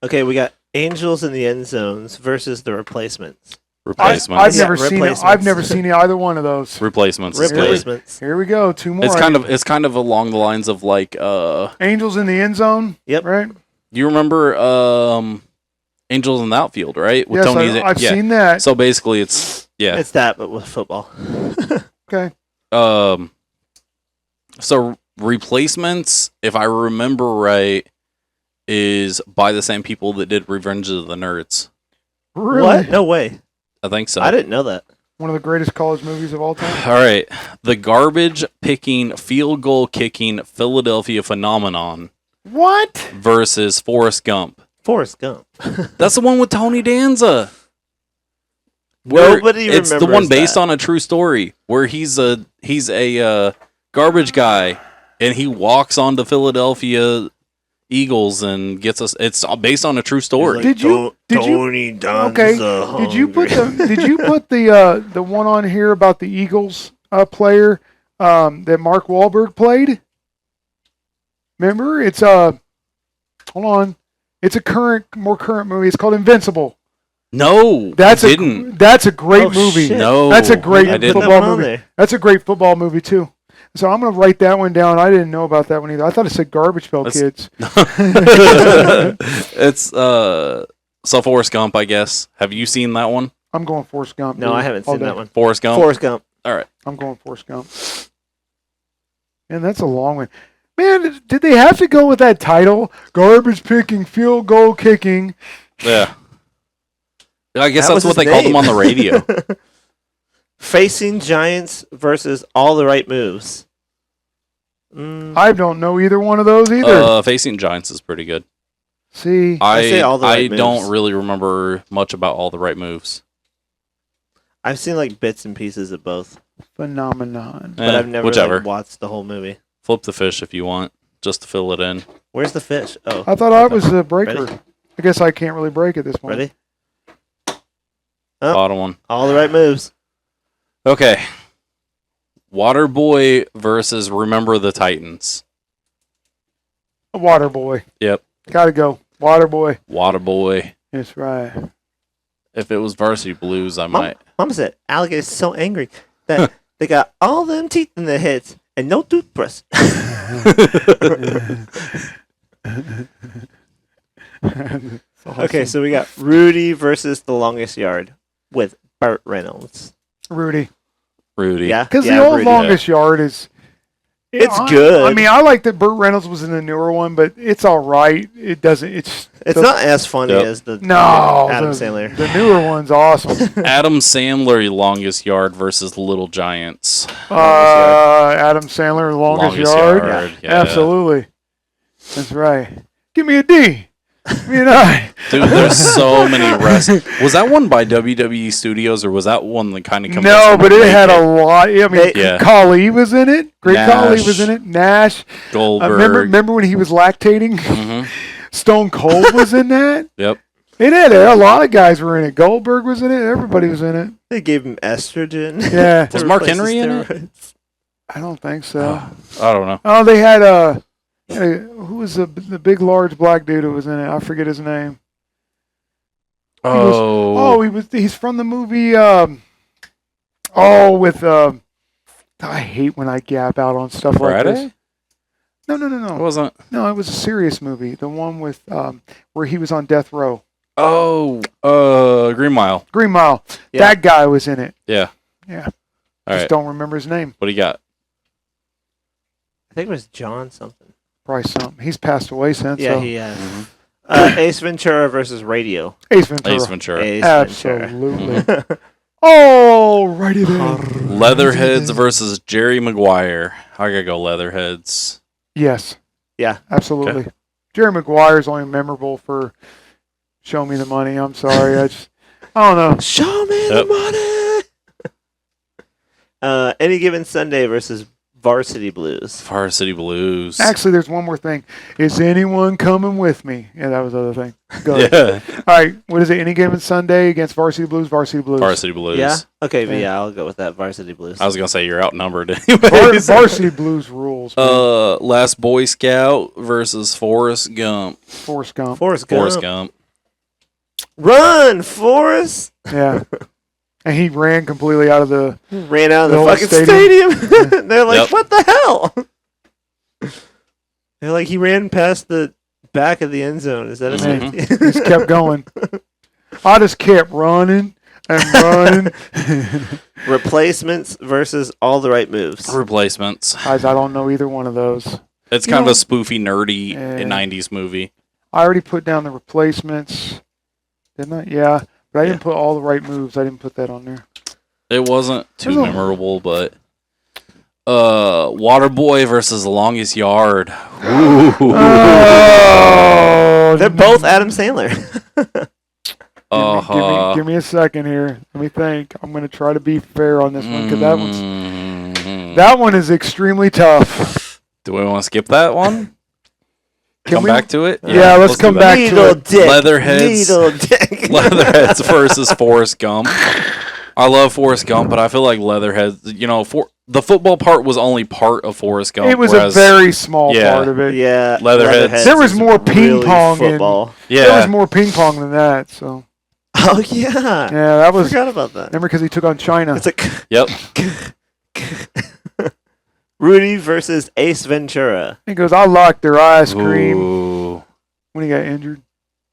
D: Okay, we got Angels in the End Zones versus The Replacements.
B: Replacements.
C: I've
D: Yeah,
C: never seen it.
D: Replacements.
C: I've never seen either one of those.
B: Replacements. is good.
D: Replacements.
C: Here we go. Two more.
B: It's kind of along the lines of like
C: Angels in the End Zone.
D: Yep.
C: Right.
B: you remember Angels in the Outfield, right?
C: Yes, I've
B: yeah.
C: seen that.
B: So basically it's
D: It's that, but with football.
C: Okay.
B: So Replacements, if I remember right, is by the same people that did Revenge of the Nerds.
C: Really?
D: What? No way.
B: I think so.
D: I didn't know that.
C: One of the greatest college movies of all time.
B: All right. The garbage picking, field goal kicking Philadelphia phenomenon
C: What?
B: versus Forrest Gump.
D: Forrest Gump.
B: That's the one with Tony Danza.
D: Nobody
B: It's the
D: remembers
B: one based
D: that.
B: on a true story where he's a garbage guy and he walks onto Philadelphia Eagles and gets us. It's all based on a true story.
C: Did you?
D: Tony Danza
C: Okay. Did you put the one on here about the Eagles player that Mark Wahlberg played? Remember, it's hold on, it's a more current movie. It's called Invincible.
B: No,
C: That's
B: I didn't.
C: That's a great
D: Oh,
C: movie.
D: shit.
B: No,
C: That's a great
B: I didn't.
D: Put that
C: football
D: one on
C: movie.
D: there.
C: That's a great football movie too. So I'm gonna write that one down. I didn't know about that one either. I thought it said Garbage Pail Kids.
B: It's so Forrest Gump, I guess. Have you seen that one?
C: I'm going Forrest Gump.
D: No,
C: dude,
D: I haven't
C: all
D: seen
C: day.
D: that one.
B: Forrest Gump.
D: Forrest Gump.
B: All right.
C: I'm going Forrest Gump. Man, that's a long one. Man, did they have to go with that title? Garbage picking, field goal kicking.
B: Yeah. I guess
D: That
B: that's
D: was
B: what they
D: his
B: called them
D: name.
B: on the radio.
D: Facing Giants versus All the Right Moves.
C: I don't know either one of those either.
B: Facing Giants is pretty good.
C: See,
D: I say All the Right Moves.
B: don't really remember much about all the right moves.
D: I've seen like bits and pieces of both,
C: phenomenon.
D: but I've never
B: whichever.
D: like, watched the whole movie.
B: Flip the fish if you want, just to fill it in.
D: Where's the fish? Oh,
C: I thought I was the breaker.
D: Ready?
C: I guess I can't really break at this point.
D: ready? Oh.
B: Bottom one.
D: All the right moves.
B: Okay. Waterboy versus Remember the Titans.
C: Water boy.
B: Yep.
C: Gotta go. Water boy.
B: Waterboy.
C: That's right.
B: If it was Varsity Blues, I might.
D: Mom said alligator's so angry that they got all them teeth in their heads and no toothbrush. Okay, so we got Rudy versus The Longest Yard with Burt Reynolds.
C: Rudy.
B: Rudy.
D: Yeah,
C: Because
D: yeah,
C: the old
D: Rudy.
C: Longest Yard is.
D: It's good.
C: I mean, I like that Burt Reynolds was in the newer one, but it's all right. It doesn't. It's
D: Not as funny
B: Yep.
D: as the
C: no.
D: Adam
C: the,
D: Sandler.
C: The newer one's awesome.
B: Adam Sandler, Longest Yard versus Little Giants.
C: Adam Sandler, Longest Yard.
B: Yeah.
C: Absolutely. That's right. Give me a D. Give me an I.
B: Dude, there's so many Was that one by WWE Studios, or was that one that kind of comes?
C: No, but it had a lot. I mean,
B: Yeah.
C: Khali was in it. Great Khali
B: Nash.
C: was in it. Nash.
B: Goldberg.
C: Remember when he was lactating?
B: Mhm.
C: Stone Cold was in that.
B: Yep.
C: It had a lot of guys were in it. Goldberg was in it. Everybody was in it.
D: They gave him estrogen.
C: Yeah.
D: to
B: Was Mark
D: replace
B: Henry
D: his
B: in it?
D: steroids.
C: I don't think so.
B: I don't know.
C: Oh, they had who was the big large black dude who was in it? I forget his name. He's from the movie. With I hate when I gap out on stuff like this.
B: Friday?
C: No.
B: It wasn't.
C: No, it was a serious movie. The one with where he was on death row.
B: Green Mile.
C: Green Mile.
D: Yeah.
C: That guy was in it.
B: Yeah.
C: Yeah.
B: All
C: Just
B: right.
C: don't remember his name.
B: What do you got?
D: I think it was John something.
C: Probably something. He's passed away since.
D: Yeah,
C: so.
D: he has. Ace Ventura versus Radio.
C: Ace Ventura.
B: Ace Ventura.
D: Ace Ventura.
C: Absolutely. Oh, righty there.
B: Leatherheads versus Jerry Maguire. I gotta go Leatherheads.
C: Yes.
D: Yeah.
C: Absolutely.
B: Okay.
C: Jerry Maguire's only memorable for Show Me the Money. I'm sorry. I don't know.
D: Show me
B: Yep.
D: the money. Any Given Sunday versus Varsity Blues.
B: Varsity Blues.
C: Actually, there's one more thing. Is anyone coming with me? Yeah, that was the other thing. Go ahead.
B: Yeah.
C: All right. What is it? Any given Sunday against Varsity Blues? Varsity Blues.
B: Varsity Blues.
D: Yeah? Okay, but
C: Yeah.
D: yeah, I'll go with that. Varsity Blues.
B: I was gonna say you're outnumbered anyway.
C: Varsity Blues rules. man.
B: Last Boy Scout versus Forrest Gump.
C: Forrest Gump.
D: Forrest Gump.
B: Forrest Gump.
D: Run, Forrest!
C: Yeah. And he ran completely out of the.
D: Ran out of
C: The
D: the
C: whole
D: fucking
C: stadium.
D: stadium. They're like,
B: Yep.
D: what the hell? They're like, he ran past the back of the end zone. Is that a
C: Man,
D: safety?
C: he just kept going. I just kept running and running.
D: Replacements versus All the Right Moves.
B: Replacements.
C: Guys, I don't know either one of those.
B: It's
C: You
B: kind
C: know-
B: of a spoofy, nerdy
C: Yeah.
B: 90s movie.
C: I already put down the replacements. Didn't I? Yeah. But I didn't put all the right moves. I didn't put that on there.
B: It wasn't too
C: There's a-
B: memorable, but Waterboy versus The Longest Yard. Ooh.
C: Oh,
D: They're both Adam Sandler.
C: Give me a second here. Let me think. I'm going to try to be fair on this one because that one is extremely tough.
B: Do we want to skip that one? Come
C: we-
B: back to it?
C: Yeah, let's
B: do
C: come
B: that.
C: back to
D: Needle
C: it.
D: dick.
B: Leatherheads.
D: Needle dick.
B: Leatherheads versus Forrest Gump. I love Forrest Gump, but I feel like Leatherheads, the football part was only part of Forrest Gump.
C: It was
B: whereas,
C: a very small
B: Yeah.
C: part of it.
D: Yeah.
B: Leatherheads.
C: There was
D: is
C: more ping
D: really
C: pong in-
D: football.
C: There was
B: yeah.
C: more ping pong than that. So
D: Oh yeah.
C: yeah, that
D: I
C: was.
D: forgot about that.
C: Remember, because he took on China.
D: It's like
B: Yep.
D: Rudy versus Ace Ventura.
C: He goes, "I like their ice cream."
B: Ooh.
C: When he got injured.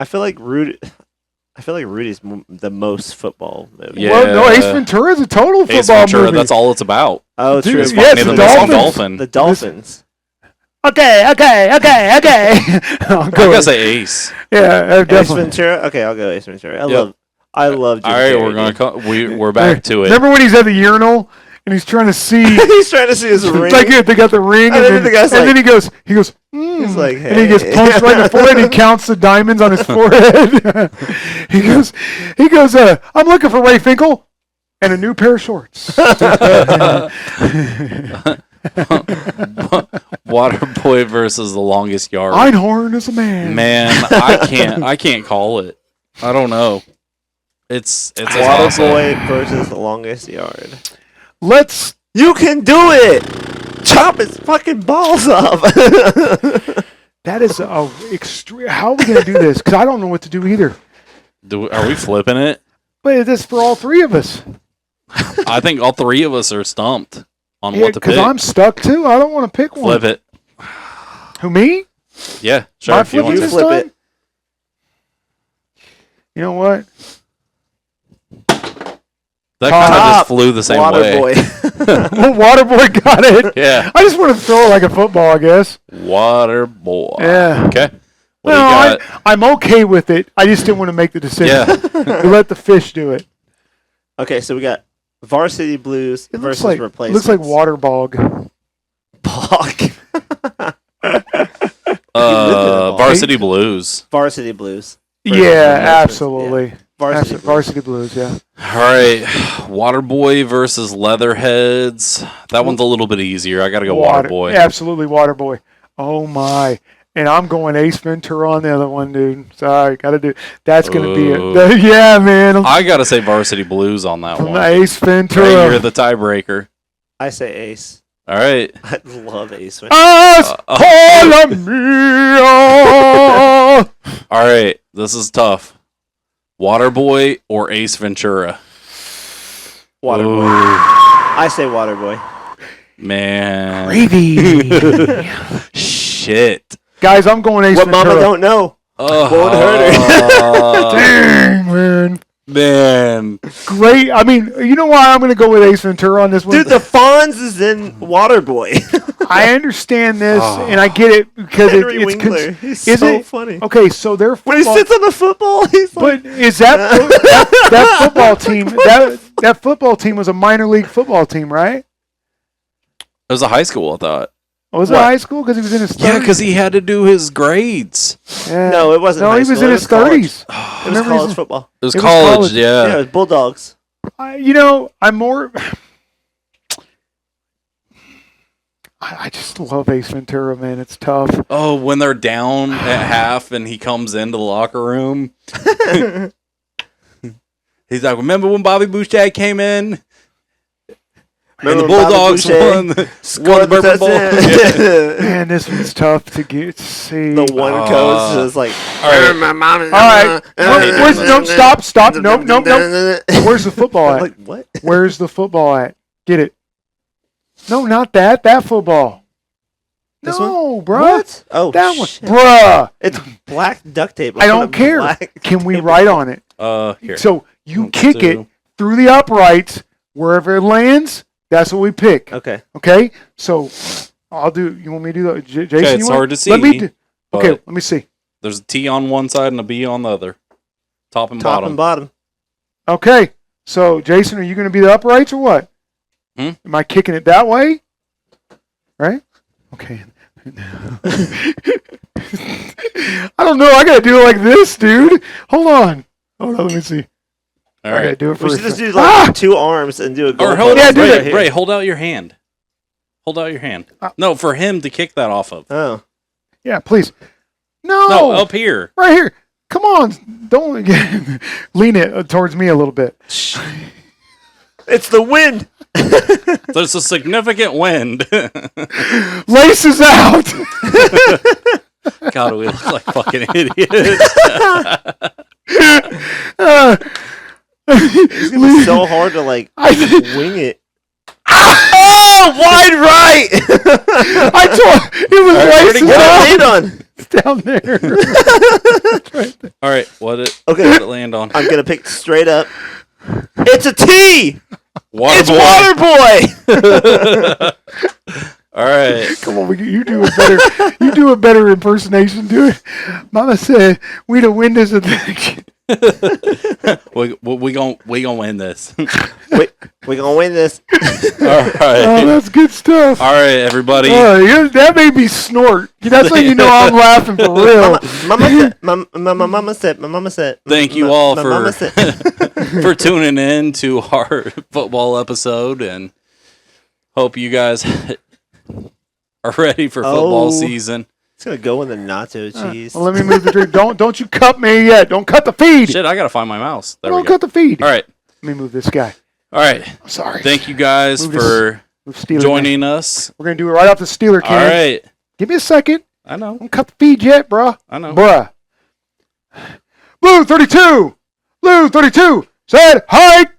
D: I feel like Rudy's the most football movie.
B: Yeah.
C: Well, no, Ace Ventura is a total football
B: Ace Ventura,
C: movie.
B: that's all it's about.
D: Oh,
C: Dude,
D: true.
B: It's
C: yeah,
B: finding
C: it's
B: the
C: the
B: missing
C: Dolphins.
B: dolphin.
D: The Dolphins.
C: Okay. I'll
B: I
C: go
B: gotta
C: with-
B: say Ace.
C: Yeah,
D: Ace
C: definitely.
D: Ventura. Okay, I'll go Ace Ventura. I
B: Yep.
D: love. Jim
B: All right,
D: Carrey,
B: we're gonna
D: dude.
B: we're back to it.
C: Remember when he's at the urinal and he's trying to see?
D: He's trying to see his ring.
C: Like they got the ring,
D: And then the guy's
C: and
D: like-
C: then he goes,
D: He's
C: mm,
D: like,
C: and he gets
D: hey.
C: punched right in the forehead. And he counts the diamonds on his forehead. he goes, I'm looking for Ray Finkel and a new pair of shorts.
B: Waterboy versus the longest yard.
C: Einhorn is a man.
B: Man, I can't call it. I don't know. It's a toss-up.
D: Waterboy versus the longest yard.
C: Let's.
D: You can do it. Chop his fucking balls off.
C: That is a extreme. How are we gonna do this? Because I don't know what to do either.
B: Are we flipping it?
C: But it is for all three of us.
B: I think all three of us are stumped on
C: Yeah,
B: what to pick.
C: because I'm stuck too. I don't want to pick one.
B: Flip it.
C: Who, me?
B: Yeah, sure.
C: My
B: If you
C: flipping
B: want
C: this
B: to.
D: flip
C: time?
D: it.
C: You know what?
B: That kind of
D: Top
B: just flew the same way.
D: Waterboy.
C: Well, Waterboy got it.
B: Yeah.
C: I just want to throw it like a football, I guess.
B: Waterboy.
C: Yeah.
B: Okay. What
C: No,
B: do you got?
C: I'm okay with it. I just didn't want to make the decision.
B: Yeah.
C: We let the fish do it.
D: Okay, so we got Varsity Blues
C: It
D: versus
C: looks like
D: Replacements.
C: looks like water bog.
D: Bog.
B: Varsity Blues.
D: Varsity Blues. Versus
C: Yeah,
D: Replacements,
C: absolutely.
D: Varsity Blues.
C: Varsity Blues, yeah.
B: All right. Waterboy versus Leatherheads. That one's a little bit easier. I got to go Waterboy.
C: Absolutely Waterboy. Oh my. And I'm going Ace Ventura on the other one, dude. Sorry, gotta do. That's gonna be
B: Ooh.
C: it. Yeah, man.
B: I got to say Varsity Blues on that
C: From
B: one.
C: Ace Ventura.
B: Right, you're the tiebreaker.
D: I say Ace.
B: All right.
D: I love Ace Ventura.
C: Colombia.
B: All right. This is tough. Waterboy or Ace Ventura?
D: Waterboy.
B: Ooh,
D: I say Waterboy.
B: man.
C: Gravy.
B: Shit.
C: Guys, I'm going Ace
D: What
C: Ventura.
D: Mama don't know.
B: Oh,
D: Won't hurt
C: Dang, man.
B: man.
C: Great. I mean, you know why I'm going to go with Ace Ventura on this one?
D: Dude, the Fonz is in Waterboy.
C: I understand this,
B: Oh.
C: and I get it because
D: Henry
C: it's
D: Winkler. He's
C: is
D: so
C: it?
D: funny.
C: Okay, so they're
D: When he
C: football,
D: sits on the football, he's like,
C: but is that football team that football team was a minor league football team, right?
B: It was a high school, I thought.
C: Or was it
D: What?
C: high school because he was in his 30s?
B: Yeah, because he had to do his grades.
C: Yeah.
D: No, it wasn't
C: No,
D: high
C: he was
D: school,
C: in
D: it
C: his
D: was college.
C: 30s.
D: it was
C: Remember
D: college
C: he's-
D: football.
B: It was
C: It was
B: college,
C: college.
D: Yeah, it
B: yeah.
D: was Bulldogs.
C: I'm more. I just love Ace Ventura, man. It's tough.
B: Oh, when they're down at half and he comes into the locker room. He's like, remember when Bobby Boucher came in? And the
D: Remember when Bobby
B: Bulldogs
D: Boucher
B: won the
D: Scored the
B: Bourbon Bowl.
D: touchdown.
C: Man, this one's tough to get. See.
D: The one coach is like,
B: All right.
D: my mom is.
C: All right. Nope, stop. Nope. Where's the football
D: I'm
C: at?
D: like, what?
C: Where's the football at? Get it. No, not that. That football.
D: This
C: no, bruh.
D: What? Oh,
C: That one.
D: shit.
C: Bruh.
D: It's black duct tape.
C: I don't care.
D: Black
C: Can we
D: tape.
C: write on it?
B: Here.
C: So you
B: One,
C: kick it
B: two.
C: through the uprights. Wherever it lands, that's what we pick.
D: Okay.
C: Okay? So I'll do. You want me to do that? Jason,
B: Okay,
C: you
B: it's
C: want?
B: hard to see.
C: Let me do. Okay,
B: but
C: let me see.
B: There's a T on one side and a B on the other. Top and
D: Top
B: bottom.
D: and bottom.
C: Okay. So, Jason, are you going to be the uprights or what?
B: Hmm?
C: Am I kicking it that way? Right? Okay. I don't know. I got to do it like this, dude. Hold on. Hold on. Let me see.
B: All
C: I got to
B: right.
C: do it
D: We
C: first.
D: should just do like 2 arms and do a goal
B: Or hold
C: Yeah,
B: on.
C: do
B: Ray,
C: that.
B: Ray, hold out your hand. Hold out your hand. No, for him to kick that off of.
D: Oh.
C: Yeah, please.
B: No, up here.
C: Right here. Come on. Don't lean it towards me a little bit.
D: It's the wind.
B: There's a significant wind.
C: Laces out.
B: God, we look like fucking idiots.
D: It's gonna be so hard to like wing it.
C: Oh,
D: Wide right.
C: I told it was laces
D: What
C: out.
D: did it land on?
C: Down there. Right there.
B: All right, what did
D: Okay.
B: it land on?
D: I'm gonna pick straight up. It's a T.
B: Water
D: It's
B: boy.
D: Water Boy.
B: All right.
C: Come on, you do a better. You do a better impersonation. Do it. Mama said, "We the wind is a thing."
B: we gonna win this.
D: We gonna win this.
B: All right.
C: Oh, that's good stuff.
B: All right, everybody.
C: That made me snort. That's when you know I'm laughing for real.
D: My mama said.
B: Thank you all
D: my
B: for
D: mama said.
B: for tuning in to our football episode, and hope you guys are ready for football season.
D: It's gonna go in the nacho cheese.
C: Well, let me move the drink. Don't you cut me yet. Don't cut the feed.
B: Shit, I gotta find my mouse. There we
C: Don't
B: go.
C: cut the feed.
B: All right.
C: Let me move this guy.
B: All right.
C: I'm sorry.
B: Thank you guys
C: Move
B: for
C: Steeler
B: joining us.
C: We're going to do it right off the Steeler
B: All
C: can.
B: right.
C: Give me a second.
B: I know.
C: Don't cut the feed yet, bruh.
B: I know.
C: Bruh. Blue 32. Blue 32 said, "Hike."